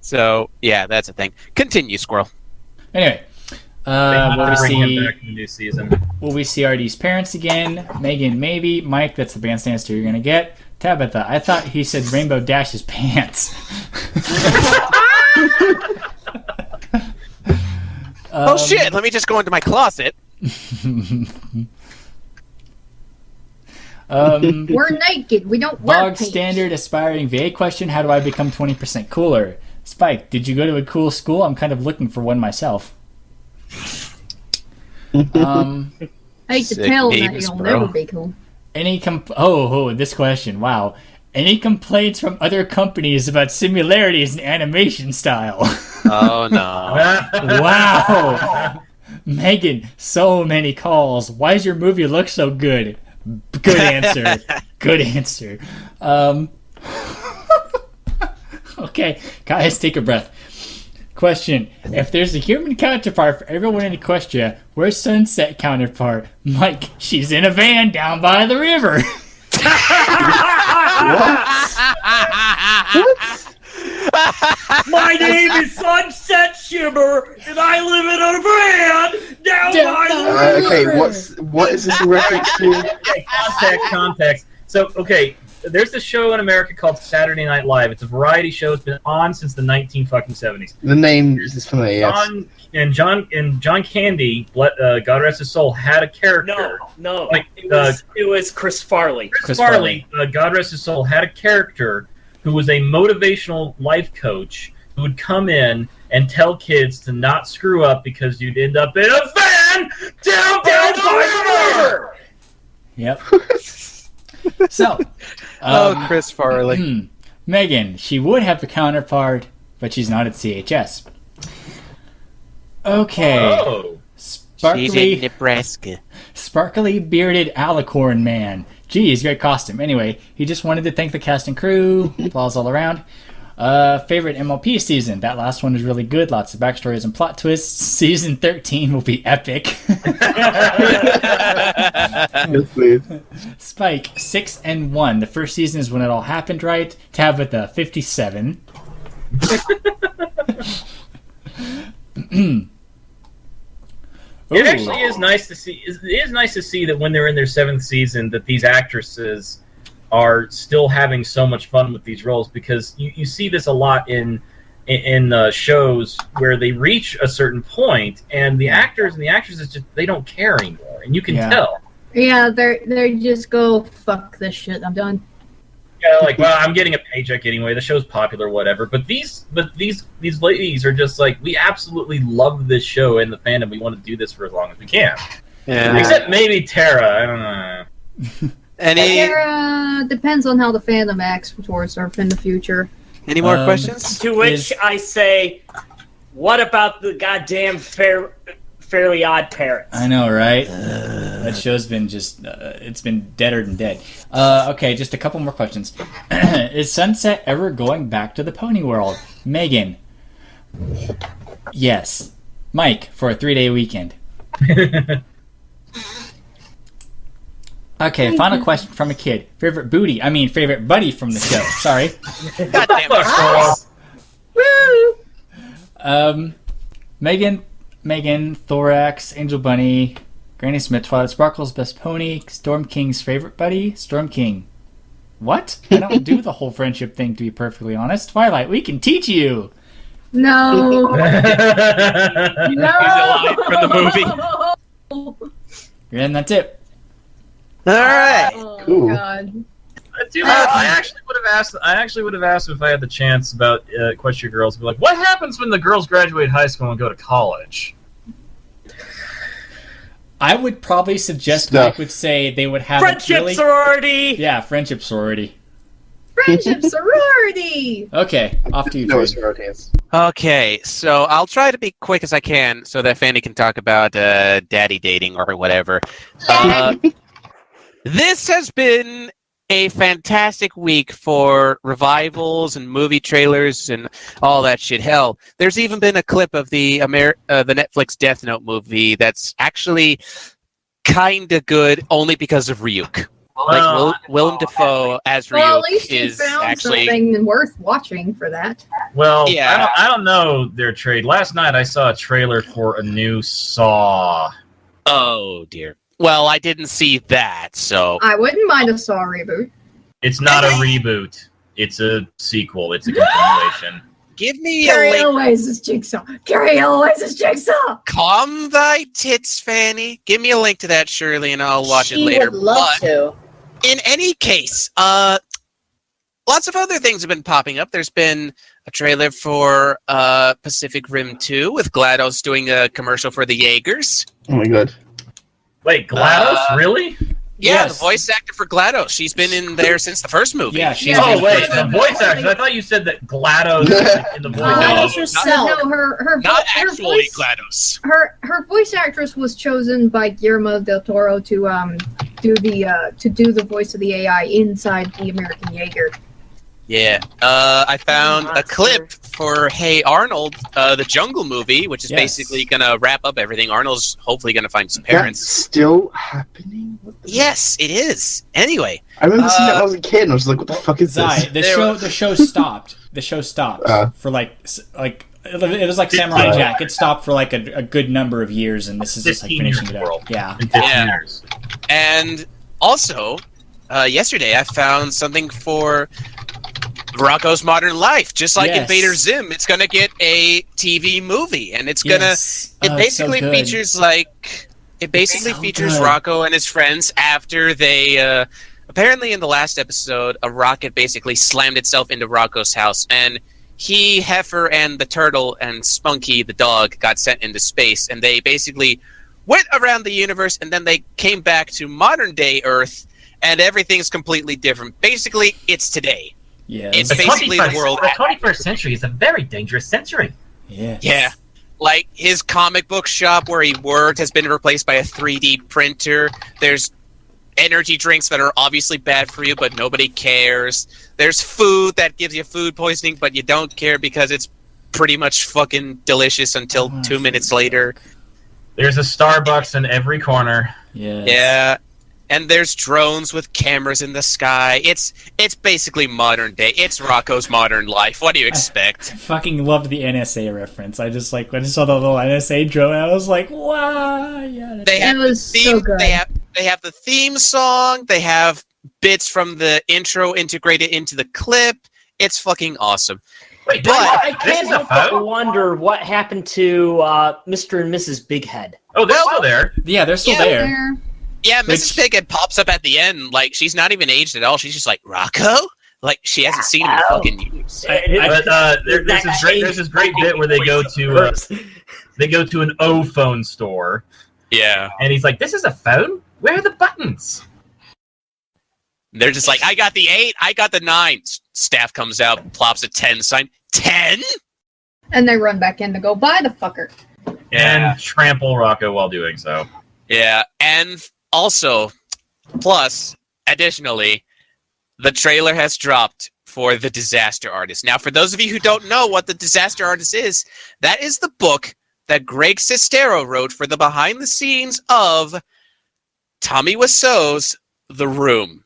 So yeah, that's a thing. Continue, Squirrel. Anyway, will we Bring him see? back in the new season. Will we see RD's parents again? Megan, maybe. Mike, that's the bandstand answer you're gonna get. Tabitha, I thought he said Rainbow Dash's pants. Oh shit! Let me just go into my closet. We're naked. We don't wear Bog pants. standard aspiring VA question: how do I become 20% cooler? Spike, did you go to a cool school? I'm kind of looking for one myself. Hate to Sick tell that babies, you'll bro. never be cool. Any this question, wow. Any complaints from other companies about similarities in animation style? Oh no! Wow. Megan, so many calls. Why does your movie look so good? Good answer. Good answer. Okay, guys, take a breath. Question: if there's a human counterpart for everyone in Equestria, where's Sunset counterpart? Mike, she's in a van down by the river. My name is Sunset Shimmer, and I live in a van down by the Okay, river. what is this a reference to? Okay, context. So, okay, there's a show in America called Saturday Night Live. It's a variety show. It's been on since the 1970s. The name is familiar. Yes. John Candy, God rest his soul, had a character. No, Like, it was Chris Farley. Chris Farley, God rest his soul, had a character who was a motivational life coach who would come in and tell kids to not screw up because you'd end up in a van down by the river. Yep. So, Chris Farley. Megan, she would have a counterpart, but she's not at CHS. Okay. Oh. She's in Nebraska. Sparkly bearded alicorn man. Geez, great costume. Anyway, he just wanted to thank the cast and crew. Applause all around. Favorite MLP season? That last one was really good. Lots of backstories and plot twists. Season 13 will be epic. Yes, please. Spike, 6 and 1. The first season is when it all happened, right? Tabitha, 57. It actually is nice to see. It is nice to see that when they're in their 7th season, that these actresses are still having so much fun with these roles, because you see this a lot in shows where they reach a certain point and the actors and the actresses just they don't care anymore, and you can tell. Yeah, they just go, fuck this shit, I'm done. Yeah, like, well, I'm getting a paycheck anyway. The show's popular, whatever. But these ladies are just like, we absolutely love this show and the fandom. We want to do this for as long as we can. Yeah. Except maybe Tara. I don't know. Depends on how the fandom acts towards her in the future. Any more questions? To which I say, what about the goddamn Fairly Odd Parents? I know, right? That show's been just, it's been deader than dead. Okay, just a couple more questions. Is Sunset ever going back to the Pony World? Megan. Yes. Mike, for a 3-day weekend. Okay, final question from a kid. Favorite buddy from the show. Sorry. God damn it. Megan, Thorax, Angel Bunny, Granny Smith, Twilight Sparkles, Best Pony, Storm King's favorite buddy, Storm King. What? I don't do the whole friendship thing, to be perfectly honest. Twilight, we can teach you. No. He's alive from the movie. And that's it. All right. Oh, Cool. God. Dude, I actually would have asked if I had the chance about Equestria Girls. Be like, what happens when the girls graduate high school and go to college? I would probably suggest Stuff. Mike would say they would have Friendship sorority! Yeah, friendship sorority. Friendship sorority. Okay, off to you, No, Trey. it's sororities. Okay, so I'll try to be quick as I can so that Fanny can talk about daddy dating or whatever. This has been a fantastic week for revivals and movie trailers and all that shit. Hell, there's even been a clip of the Netflix Death Note movie that's actually kind of good only because of Ryuk. Willem Dafoe as Ryuk Well, at least you is found actually something worth watching for that. Well, Yeah. I don't know their trade. Last night I saw a trailer for a new Saw. Oh dear. Well, I didn't see that, so I wouldn't mind a Saw reboot. It's not a reboot. It's a sequel. It's a continuation. give me Carrie a link. Elwes is Jigsaw. Carrie Elwes is Jigsaw. Calm thy tits, Fanny. Give me a link to that, Shirley, and I'll watch it later. Would love But to. in any case, lots of other things have been popping up. There's been a trailer for Pacific Rim 2 with GLaDOS doing a commercial for the Jaegers. Oh my god. Wait, GLaDOS? Really? Yeah, Yes. the voice actor for GLaDOS. She's been in there since the first movie. Yeah, she's Yeah. Oh, been- wait, the voice actor. I thought you said that GLaDOS was in the voice GLaDOS actor. herself. No, her Not her actually voice, GLaDOS. her voice actress was chosen by Guillermo del Toro to do the voice of the AI inside the American Jaeger. Yeah. I found a clip for Hey Arnold, the Jungle movie, which is Yes. basically going to wrap up everything. Arnold's hopefully going to find his That's parents. still happening? What the Yes, it is. Anyway, I remember seeing that when I was a kid and I was like, what the fuck is Zai, this? the show stopped. The show stopped for like it was like Samurai Jack. It stopped for like a good number of years, and this is just like 15 finishing years, it bro. up. Yeah. In 15 Yeah. years. and also, yesterday I found something for Rocko's Modern Life. Just like Yes. Invader Zim, it's going to get a TV movie, and it's going to... Yes. It Oh, it's so basically good. features like... It basically so features good. Rocko and his friends after they... apparently in the last episode, a rocket basically slammed itself into Rocko's house, and he, Heifer, and the turtle, and Spunky, the dog, got sent into space, and they basically went around the universe, and then they came back to modern-day Earth, and everything's completely different. Basically, it's today. Yeah. It's The basically the world. The 21st century is a very dangerous century. Yeah. Yeah. Like, his comic book shop where he worked has been replaced by a 3D printer. There's energy drinks that are obviously bad for you, but nobody cares. There's food that gives you food poisoning, but you don't care because it's pretty much fucking delicious until 2 minutes later. There's a Starbucks in every corner. Yeah. Yeah. And there's drones with cameras in the sky. It's basically modern day. It's Rocko's Modern Life. What do you expect? I fucking loved the NSA reference. I just like when I saw the little NSA drone, I was like, wow, yeah. They have It was the so theme, good. They have the theme song. They have bits from the intro integrated into the clip. It's fucking awesome. Wait, But- I this can't is a help but phone? wonder what happened to Mr. and Mrs. Big Head. Oh, they're still there. Yeah, they're still Yeah, there. There. Yeah, Which- Mrs. Pighead pops up at the end. Like, she's not even aged at all. She's just like, Rocko? Like, she hasn't seen him in fucking years. But there's this great bit where they go to an O phone store, Yeah. and he's like, "This is a phone? Where are the buttons?" They're just like, I got the 8, I got the 9. Staff comes out, plops a 10 sign. 10? And they run back in to go buy the fucker. And trample Rocko while doing so. Yeah, and also, plus, additionally, the trailer has dropped for The Disaster Artist. Now, for those of you who don't know what The Disaster Artist is, that is the book that Greg Sestero wrote for the behind the scenes of Tommy Wiseau's The Room.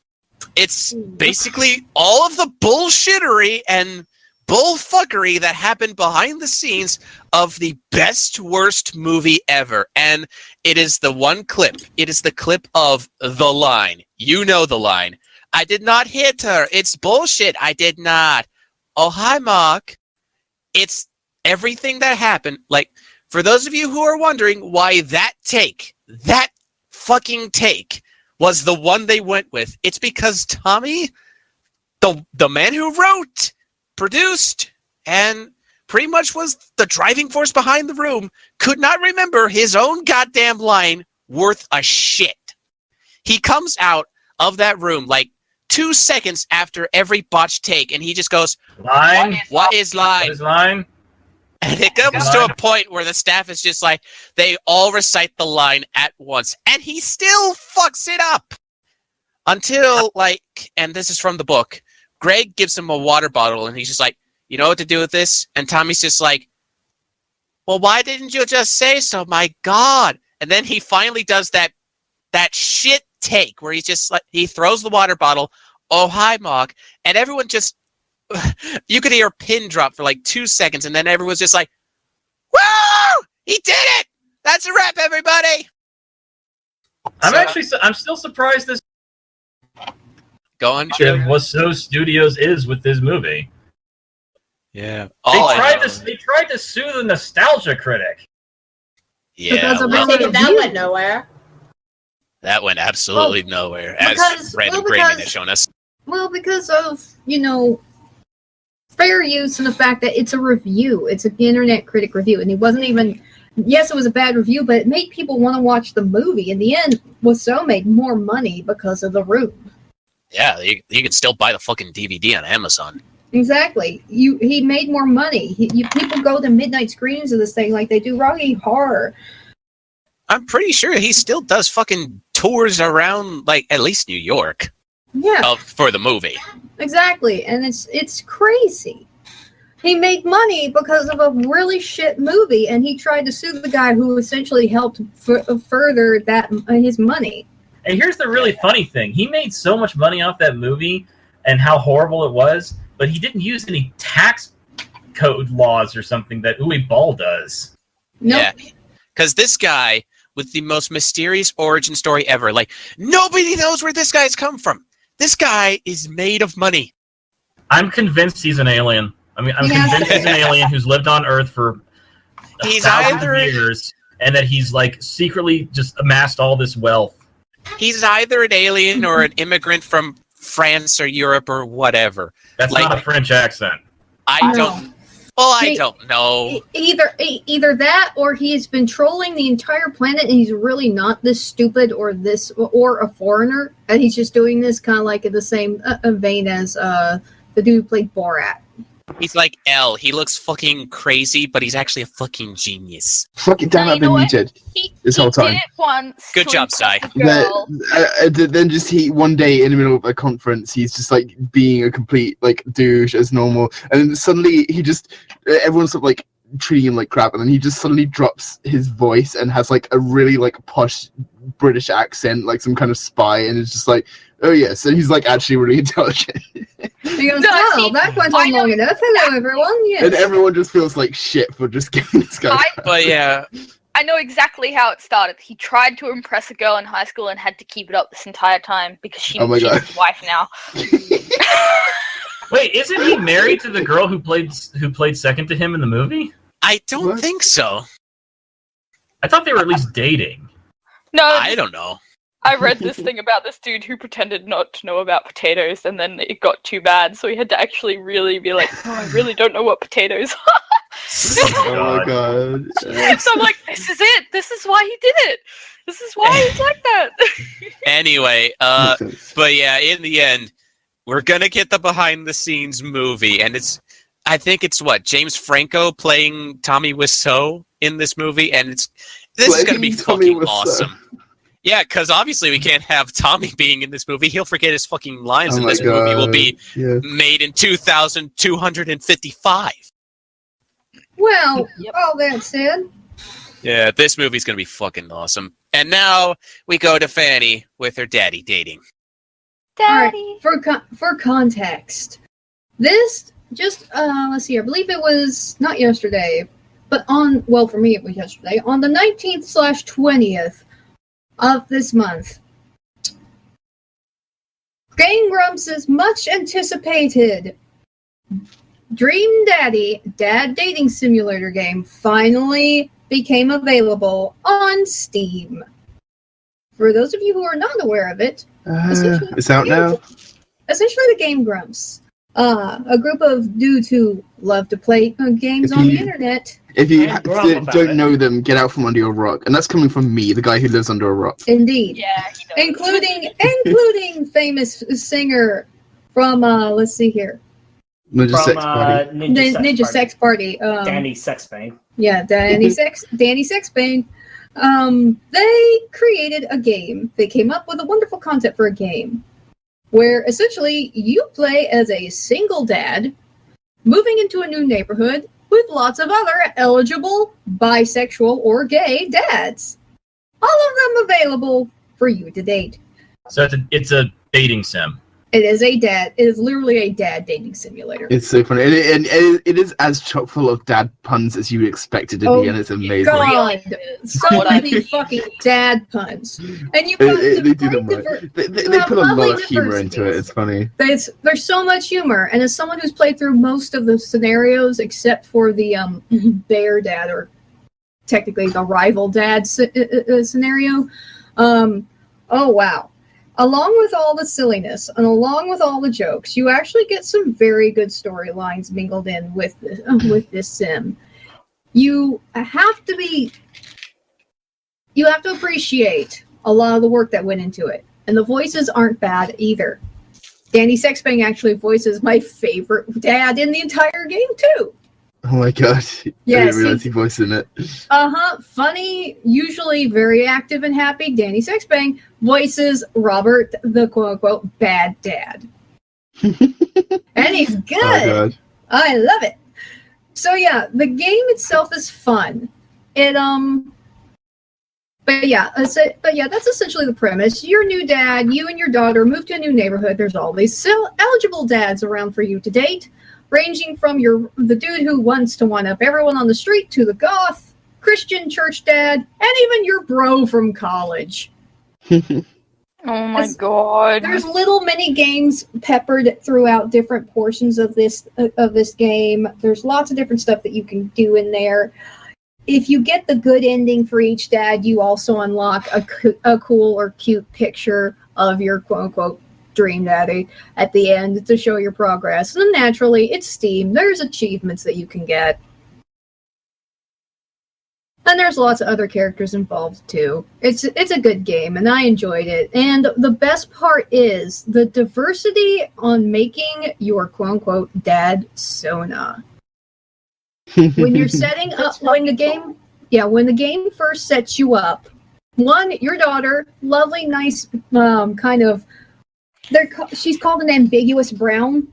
It's basically all of the bullshittery and bullfuckery that happened behind the scenes of the best worst movie ever. And it is the one clip. It is the clip of the line. You know the line. I did not hit her. It's bullshit. I did not. Oh, hi, Mark. It's everything that happened. Like, for those of you who are wondering why that fucking take was the one they went with, it's because Tommy, the man who wrote, produced, and pretty much was the driving force behind The Room, could not remember his own goddamn line worth a shit. He comes out of that room like 2 seconds after every botched take, and he just goes, Line? What is line? What is line? And it comes to a point where the staff is just like, they all recite the line at once, and he still fucks it up. Until, like, and this is from the book, Greg gives him a water bottle, and he's just like, you know what to do with this? And Tommy's just like, well, why didn't you just say so? My God. And then he finally does that shit take where he's just like, he throws the water bottle, oh, hi, Mark, and everyone just, you could hear a pin drop for like 2 seconds, and then everyone's just like, woo! He did it! That's a wrap, everybody! I'm still surprised this Go on, what So Studios is with this movie. Yeah. They tried to sue the nostalgia critic. Yeah. That went nowhere. That went absolutely nowhere, as Brandon Grayman has shown us. Well, because of, fair use and the fact that it's a review. It's an internet critic review. And it wasn't even, yes, it was a bad review, but it made people want to watch the movie. In the end, Wiseau made more money because of The Room. Yeah, you can still buy the fucking DVD on Amazon. Exactly. He made more money. People go to midnight screenings of this thing like they do Rocky Horror. I'm pretty sure he still does fucking tours around, like, at least New York. Yeah. For the movie. Exactly. And it's crazy. He made money because of a really shit movie, and he tried to sue the guy who essentially helped further his money. And here's the really funny thing. He made so much money off that movie and how horrible it was, but he didn't use any tax code laws or something that Uwe Ball does. Nope. Yeah. Because this guy, with the most mysterious origin story ever, like, nobody knows where this guy's come from. This guy is made of money. I'm convinced he's an alien. I'm convinced he's an alien who's lived on Earth for thousands of years, and that he's, like, secretly just amassed all this wealth. He's either an alien or an immigrant from France or Europe or whatever. That's not a French accent. I don't know. Either that, or he's been trolling the entire planet, and he's really not this stupid or a foreigner. And he's just doing this kind of like in the same vein as the dude who played Borat. He's like L. He looks fucking crazy, but he's actually a fucking genius. Fuck it, damn, I've been muted this whole time. Did it once. Good job, Sai. Then just one day in the middle of a conference, he's just like being a complete like douche as normal, and then suddenly everyone's sort of like treating him like crap, and then he just suddenly drops his voice and has like a really like posh British accent, like some kind of spy, and it's just like, oh yes, and he's like actually really intelligent. He goes, that went on long enough. Hello, everyone. Yes. And everyone just feels like shit for just giving this guy. But yeah, I know exactly how it started. He tried to impress a girl in high school and had to keep it up this entire time because she's his wife now. Wait, isn't he married to the girl who played second to him in the movie? I don't think so. I thought they were at least dating. No, I don't know. I read this thing about this dude who pretended not to know about potatoes, and then it got too bad, so he had to actually really be like, "Oh, I really don't know what potatoes are." Oh my god! So I'm like, "This is it. This is why he did it. This is why he's like that." Anyway, but yeah, in the end, we're gonna get the behind-the-scenes movie, and I think it's James Franco playing Tommy Wiseau in this movie, and this is gonna be fucking awesome. Yeah, because obviously we can't have Tommy being in this movie. He'll forget his fucking lines, and this movie will be made in 2255. Well, all that said. Yeah, this movie's going to be fucking awesome. And now we go to Fanny with her daddy dating. Daddy! All right, for context, this just, let's see, I believe it was not yesterday, but for me it was yesterday, on the 19th/20th, of this month, Game Grumps' much anticipated Dream Daddy Dad Dating Simulator game finally became available on Steam. For those of you who are not aware of it, it's out now. Essentially, the Game Grumps, a group of dudes who love to play games on the internet. If you And grump about it. don't know them, get out from under your rock. And that's coming from me, the guy who lives under a rock. Indeed. Yeah, he does. Including famous singer from let's see here. Ninja From Sex Party. Ninja Sex Party. Danny Sexbang. Yeah, Danny Sexbang. They created a game. They came up with a wonderful concept for a game where essentially you play as a single dad moving into a new neighborhood with lots of other eligible bisexual or gay dads. All of them available for you to date. So it's a dating sim. It is literally a dad dating simulator. It's so funny. And it is as chock full of dad puns as you would expect it to be, and it's amazing. God, so many fucking dad puns. And you've got They do them right. They put a lot of humor into it. It's funny. There's so much humor, and as someone who's played through most of the scenarios, except for the bear dad, or technically the rival dad scenario, oh wow. Along with all the silliness and along with all the jokes, you actually get some very good storylines mingled in with this sim. You have to appreciate a lot of the work that went into it, and the voices aren't bad either. Danny Sexbang actually voices my favorite dad in the entire game too. Oh my god. Yes, I didn't realize he voiced in it. Funny, usually very active and happy. Danny Sexbang voices Robert, the quote-unquote bad dad. And he's good. Oh god. I love it. So yeah, the game itself is fun. But yeah, that's essentially the premise. You're a new dad, you and your daughter move to a new neighborhood. There's all these eligible dads around for you to date, ranging from the dude who wants to one-up everyone on the street to the goth, Christian church dad, and even your bro from college. Oh my god. There's little mini games peppered throughout different portions of this game. There's lots of different stuff that you can do in there. If you get the good ending for each dad, you also unlock a cool or cute picture of your quote-unquote dream daddy at the end to show your progress. And naturally, it's Steam. There's achievements that you can get. And there's lots of other characters involved too. It's a good game, and I enjoyed it. And the best part is the diversity on making your quote-unquote dad Sona. When you're setting up, when the game first sets you up, your daughter, lovely, nice, kind of, she's called an ambiguous brown.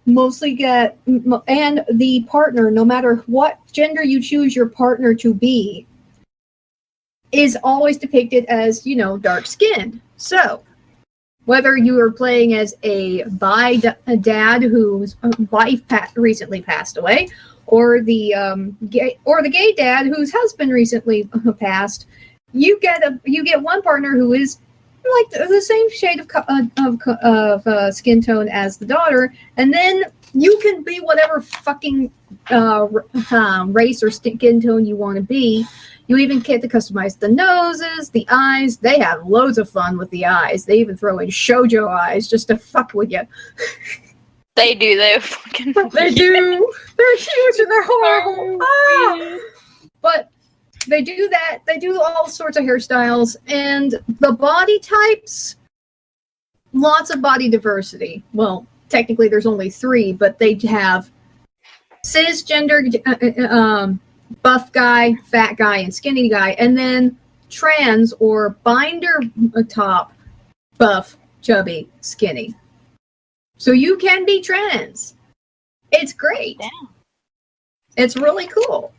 Mostly and the partner, no matter what gender you choose your partner to be, is always depicted as, dark skinned. So, whether you are playing as a dad whose wife recently passed away, or the gay dad whose husband recently passed, you get one partner who is like the same shade of skin tone as the daughter, and then you can be whatever fucking race or skin tone you want to be. You even get to customize the noses, the eyes. They have loads of fun with the eyes. They even throw in shoujo eyes just to fuck with you. They do. They're fucking. They do. They're huge and they're horrible. But they do that. They do all sorts of hairstyles, and the body types. Lots of body diversity. Well, technically, there's only 3, but they have cisgender, buff guy, fat guy, and skinny guy, and then trans or binder top, buff, chubby, skinny. So you can be trans. It's great. Damn. It's really cool.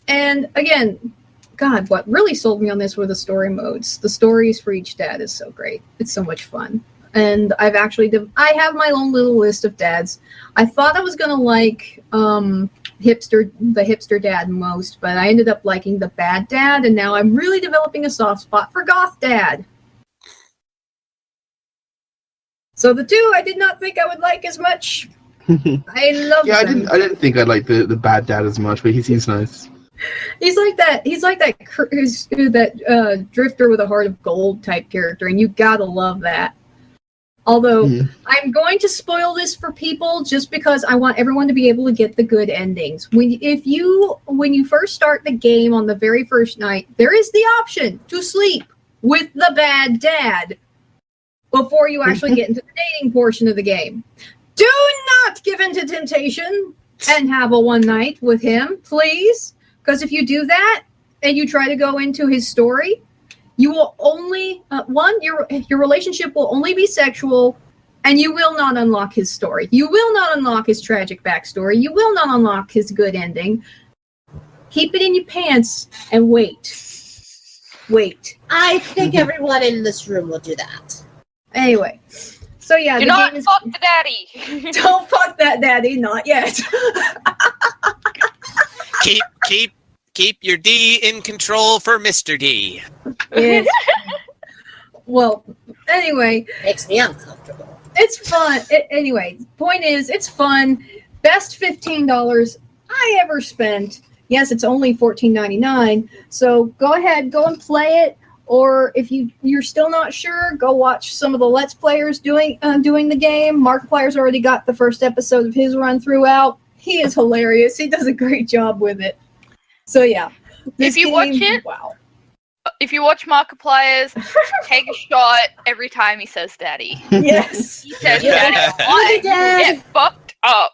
And again, God, what really sold me on this were the story modes. The stories for each dad is so great. It's so much fun. And I've actually, I have my own little list of dads. I thought I was going to like the hipster dad most, but I ended up liking the bad dad, and now I'm really developing a soft spot for goth dad. So the two I did not think I would like as much. I love them. I didn't think I'd like the bad dad as much, but he seems nice. He's like that drifter with a heart of gold type character, and you gotta love that. Although I'm going to spoil this for people just because I want everyone to be able to get the good endings. When you first start the game on the very first night, there is the option to sleep with the bad dad before you actually get into the dating portion of the game. Do not give in to temptation and have a one night with him, please. Because if you do that and you try to go into his story, you will only your relationship will only be sexual, and you will not unlock his story. You will not unlock his tragic backstory. You will not unlock his good ending. Keep it in your pants and wait. I think everyone in this room will do that. Anyway, so yeah, Do not fuck the daddy. Don't fuck that daddy, not yet. Keep your D in control for Mr. D. Yes. Well, anyway, Makes me uncomfortable. it's fun. Anyway, point is, it's fun. Best $15 I ever spent. Yes, it's only $14.99. So go ahead, go and play it. Or if you're still not sure, go watch some of the Let's Players doing the game. Markiplier's already got the first episode of his run through out. He is hilarious. He does a great job with it. So yeah, If you watch it, wow. If you watch Markiplier's, take a shot every time he says daddy. Yes. He says daddy. Daddy, Dad. Get fucked up.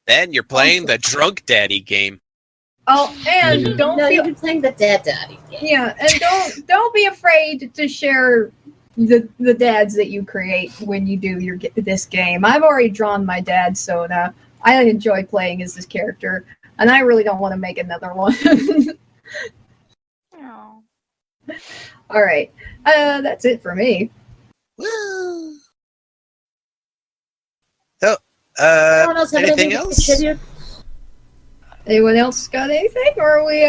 Then you're playing the drunk daddy game. Oh, and don't No, feel you've been playing the Dead Daddy game. yeah, and don't be afraid to share the dads that you create when you do this game. I've already drawn my dad, so now I enjoy playing as this character, and I really don't want to make another one. Oh. All right, that's it for me. Woo. Anyone else have Anything anything to else? contribute? Anyone else got anything, or are we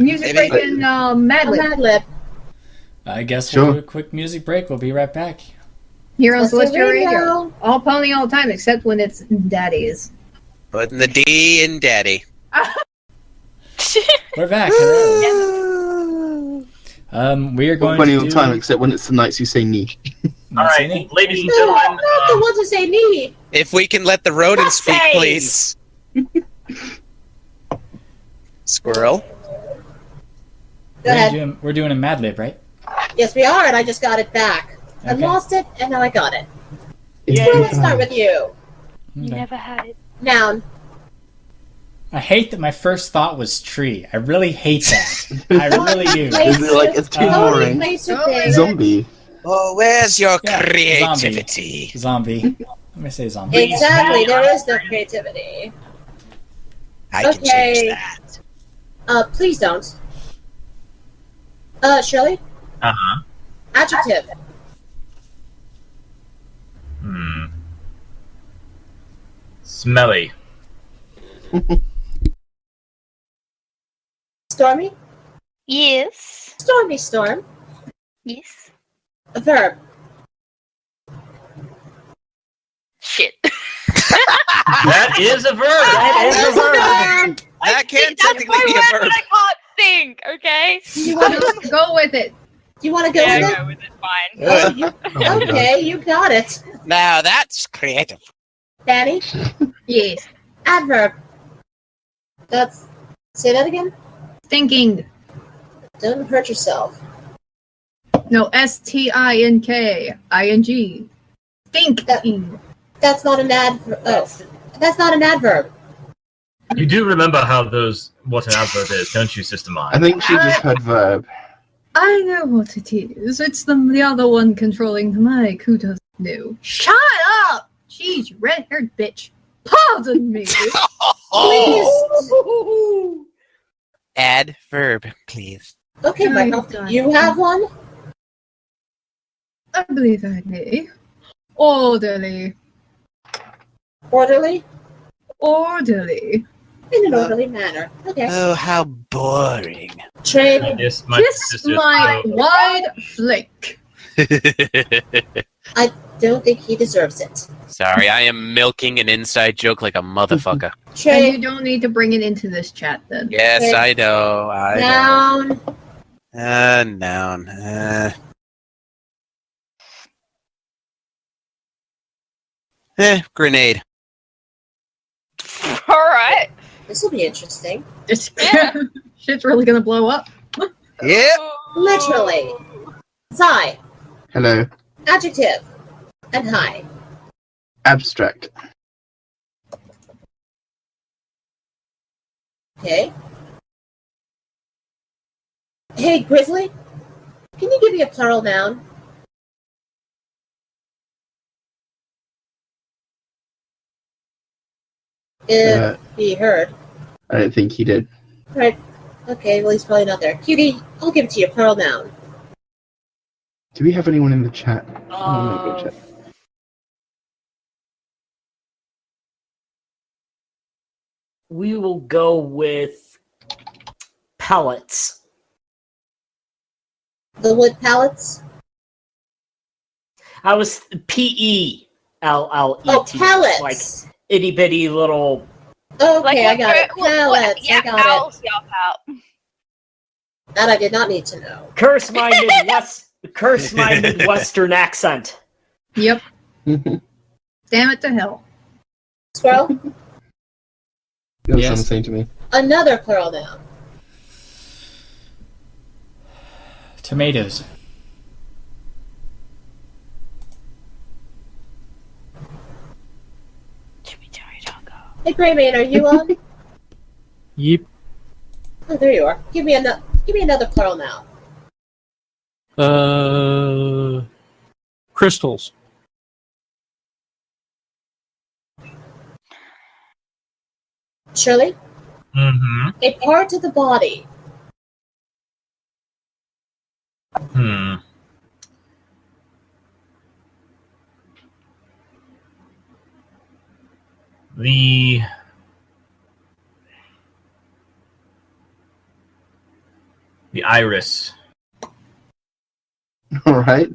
music Maybe- break and Mad Lib Mad Lib. I guess Sure. we'll do a quick music break. We'll be right back. here on Celestial Celestial Radio? Radio. All pony all the time, except when it's daddies. Putting the D in daddy. We're back. Hello. We are going Plenty to of do... time, except when it's the nights you say knee. All right, Mancini? ladies and No, gentlemen. not the ones who say me. If we can let the rodents speak, Say. please. Squirrel. Go ahead. We're doing a Mad Lib, right? Yes, we are, and I just got it back. I Okay. lost it, and now I got it. It's Well, been let's start fun. with you. You Okay. never had it. Noun. I hate that my first thought was tree. I really hate that. I really do. Is it like it's too Oh, boring? Place your Oh, thing. Zombie. Oh, where's your Yeah, creativity? Zombie. Let me say zombie. Exactly, there is no creativity. I can Okay. change that. Please don't. Shirley? Uh-huh. Adjective. Smelly. Stormy? Yes. Stormy storm. Yes. A verb. Shit. That is a verb. That can That's technically my be word, a verb. but I can't think. Okay. You want to Go with it. go Yeah, with it? go with it. Fine. Oh, you, Oh my God. okay, you got it. Now that's creative. Danny? Yes. Adverb. Say that again? Thinking. Don't hurt yourself. No, STINKING. Thinking. That's not an adverb. Oh, that's not an adverb. You do remember what an adverb is, don't you, Sister Mine? I think she just heard verb. I know what it is. It's the other one controlling the mic. Who doesn't know? Shut up! Jeez, you red-haired bitch. Pardon me. Oh, adverb, please. Okay, Oh, Michael. God. You have one? I believe I may. Orderly. Orderly? Orderly. In an orderly manner. Okay. Oh, how boring. Trade. Yes, my Kiss sister's my wide flake. I don't think he deserves it. Sorry, I am milking an inside joke like a motherfucker. And Trade. you don't need to bring it into this chat then. Yes, Okay. I know. I know. Noun. Noun. Grenade. All right. This will be interesting. It's Yeah. shit's really gonna blow up. Yep. Literally. Zai. Hello. Adjective. And hi. Abstract. Okay. Hey, Grizzly. Can you give me a plural noun? If he heard. I don't think he did. Right. Okay, well, he's probably not there. Cutie, I'll give it to you. Plural noun. Do we have anyone in the chat? Oh, no, go chat. We will go with pellets. The wood pallets? I was PELLET. Oh, pellets! Like itty bitty little. Okay, I got it. Pallets, Yeah, I got it. out. That I did not need to know. Curse my Midwestern accent. Yep. Damn it to hell. Squirrel? That was Yes. someone saying to me. Another plural noun. Tomatoes. Hey, Greymane, are you on? Yep. Oh, there you are. Give me another plural noun. Crystals. Shirley? Mm-hmm. A part of the body. Hmm. The iris. All right.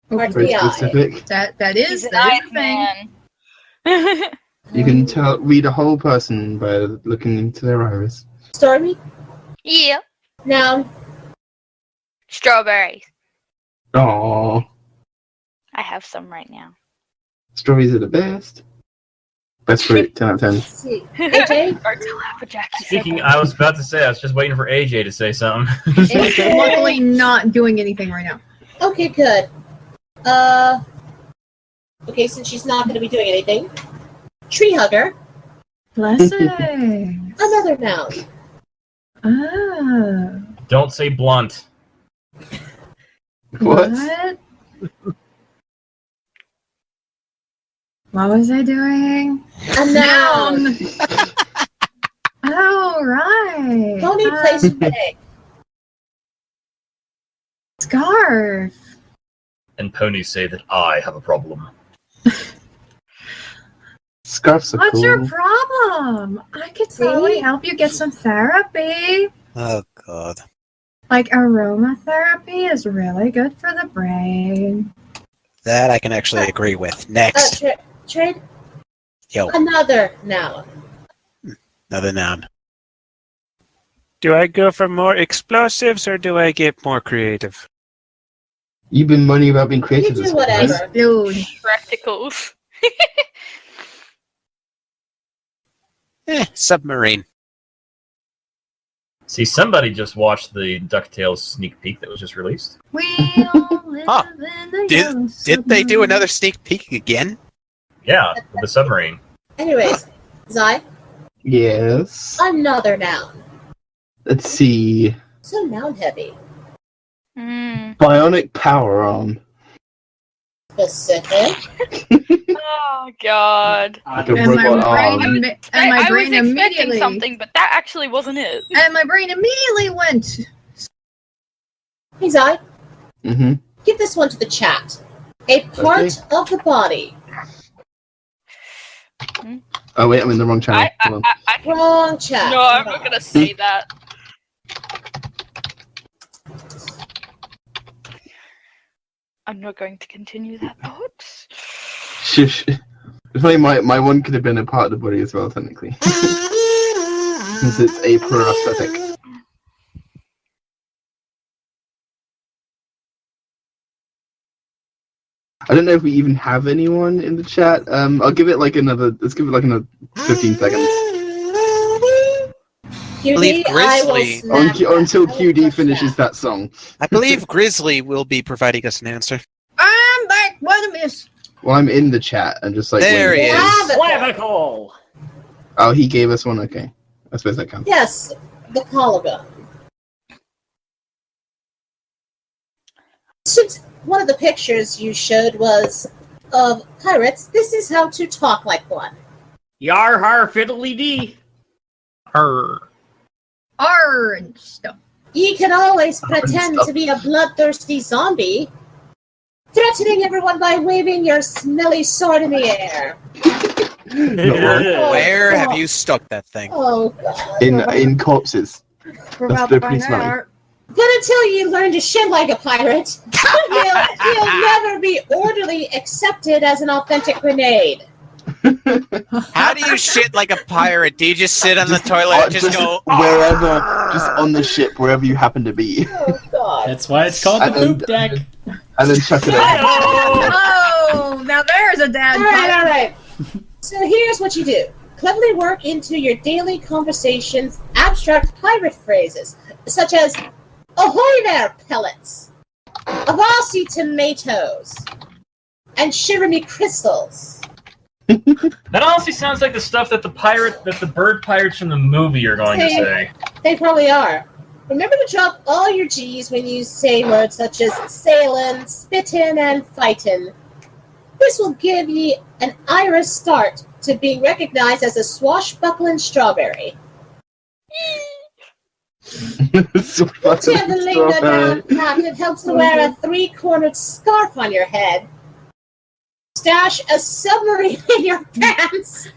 Part of Very the eye. specific. That is He's an the eyes thing. man. You can read a whole person by looking into their iris. Stormy? Yeah. Noun. Strawberries. Oh, I have some right now. strawberries are the best. Best fruit, 10 out of 10. Let's see. AJ? Or tilapia Jackie. Speaking, I was about to say, I was just waiting for AJ to say something. AJ? Luckily, not doing anything right now. Okay, good. Okay, since she's not going to be doing anything. Tree hugger. Blessing. Another noun. Ah. Don't say blunt. What? What was I doing? A noun. Oh, right. Pony place and peg. Scarf. And ponies say that I have a problem. Scarves are What's cool. your problem? I could probably help you get some therapy. Oh, God. Like aromatherapy is really good for the brain. That I can actually agree with. Next. Trade. Yo, Another noun. another noun. Do I go for more explosives or do I get more creative? You've been moaning about being You creative do this whole time. whatever. Dude. Spectacles. Submarine. See, somebody just watched the DuckTales sneak peek that was just released. We all live Huh. in the Did they do another sneak peek again? Yeah, with the submarine. Anyways, Zai, Yes. another noun. Let's see. So noun heavy. Bionic power arm. Specific. Oh God. Like a And my robot brain, arm. I was expecting immediately something, but that actually wasn't it. and my brain immediately went. Hey, Zai, Mm-hmm. give this one to the chat. A part of the body. Oh wait, I'm in the wrong channel. I, Hold on. Wrong chat. No, I'm not gonna say that. I'm not going to continue that thought. Shush. It's funny, my one could have been a part of the body as well, technically. Since it's a prosthetic. I don't know if we even have anyone in the chat. I'll give it like another. Let's give it like another 15 seconds. QD, I will snap Until that. QD finishes that song. I believe Grizzly will be providing us an answer. I'm back. What a miss. Well, I'm in the chat and just like. There he is. Clavicle. Oh, he gave us one. Okay, I suppose that counts. Yes, the collarbone. Since one of the pictures you showed was of pirates, this is how to talk like one. Yar har fiddly dee. R and stuff. Ye can always pretend to be a bloodthirsty zombie, threatening everyone by waving your smelly sword in the air. Where have you stuck that thing? Oh, God. In corpses. That's the pretty smelly. But until you learn to shit like a pirate, you'll never be orderly accepted as an authentic grenade. How do you shit like a pirate? Do you just sit on the toilet and just go wherever, just on the ship, wherever you happen to be, Oh, God. That's why it's called the poop deck. and then chuck it out? Oh, now there's a dad. All right. So here's what you do. Cleverly work into your daily conversations abstract pirate phrases, such as, ahoy there, pellets, avasi tomatoes, and shiver me crystals. That honestly sounds like the stuff that the bird pirates from the movie are going to say. They probably are. Remember to drop all your G's when you say words such as sailin', spittin', and fightin'. This will give ye an Irish start to being recognized as a swashbuckling strawberry. Once you have the lingo down pat, it helps to wear a three-cornered scarf on your head. Stash a submarine in your pants.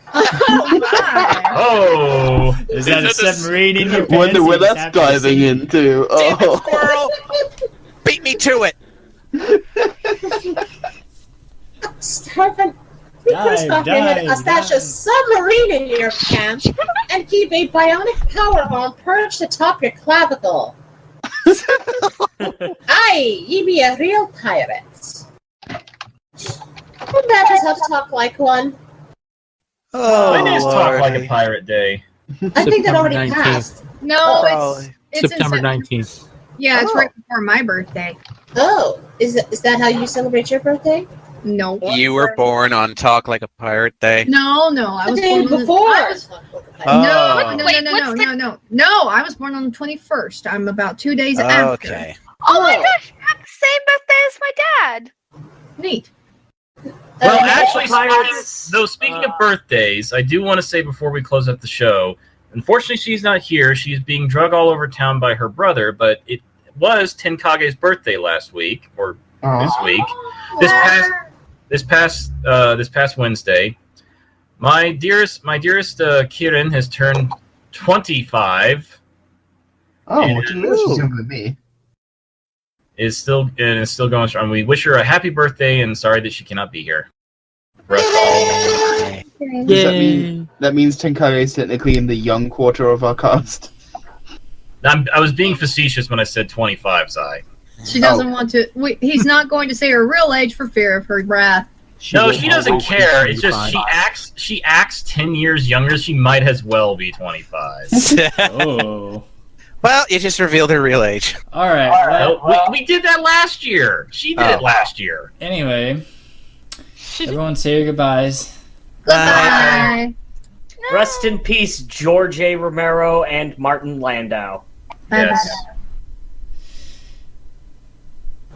Oh, is that a submarine in your pants? Wonder where that's diving into. Damn it, Oh, squirrel! Beat me to it! Stash a submarine in your pants and keep a bionic power arm perched atop your clavicle. Aye, ye be a real pirate. Who matters how to talk like one? Oh, when is Talk Like a Lordy. Pirate Day? I think that already 19th. passed. No, it's September in 19th. Yeah, it's Oh. right before my birthday. Oh, is that how you celebrate your birthday? No. You were born on Talk Like a Pirate Day. No, I The was day born on before. I was, Oh. no, I was born on the 21st. I'm about 2 days after. Okay. Oh my gosh, you have the same birthday as my dad. Neat. Well, actually, Pirates, speaking of birthdays, I do want to say before we close up the show, unfortunately she's not here. She's being drug all over town by her brother, but it was Tenkage's birthday last week, or this week. This past Wednesday. My dearest Kirin has turned 25. oh, And- she's younger than me. Is still going strong. We wish her a happy birthday and sorry that she cannot be here. For us all. Does that means Tenkage is technically in the young quarter of our cast? I was being facetious when I said 25, Sai. She doesn't want to. He's not going to say her real age for fear of her wrath. No, she doesn't care. It's just she acts 10 years younger. She might as well be 25. Oh. Well, you just revealed her real age. All right. Well, we did that last year. She did it last year. Anyway, everyone say your goodbyes. Goodbye. Rest in peace, George A. Romero and Martin Landau. Yes.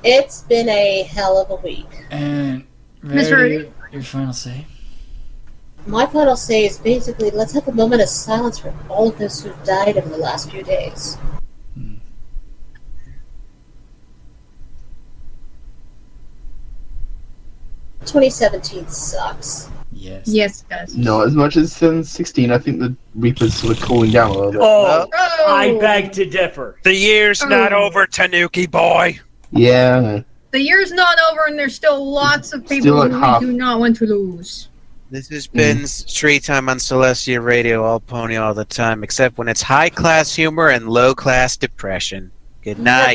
It's been a hell of a week. And Miss Rarity, your final say. My final say is basically, let's have a moment of silence for all of those who've died over the last few days. 2017 sucks. Yes. Yes, it does. Not as much as 716. I think the Reaper's sort of cooling down a little bit. Oh, Oh. I beg to differ. The year's not Oh. over, Tanuki boy. Yeah. The year's not over, and there's still lots of people Still at who half. we do not want to lose. This has been Treetime on Celestia Radio, all pony all the time, except when it's high-class humor and low-class depression. Good night.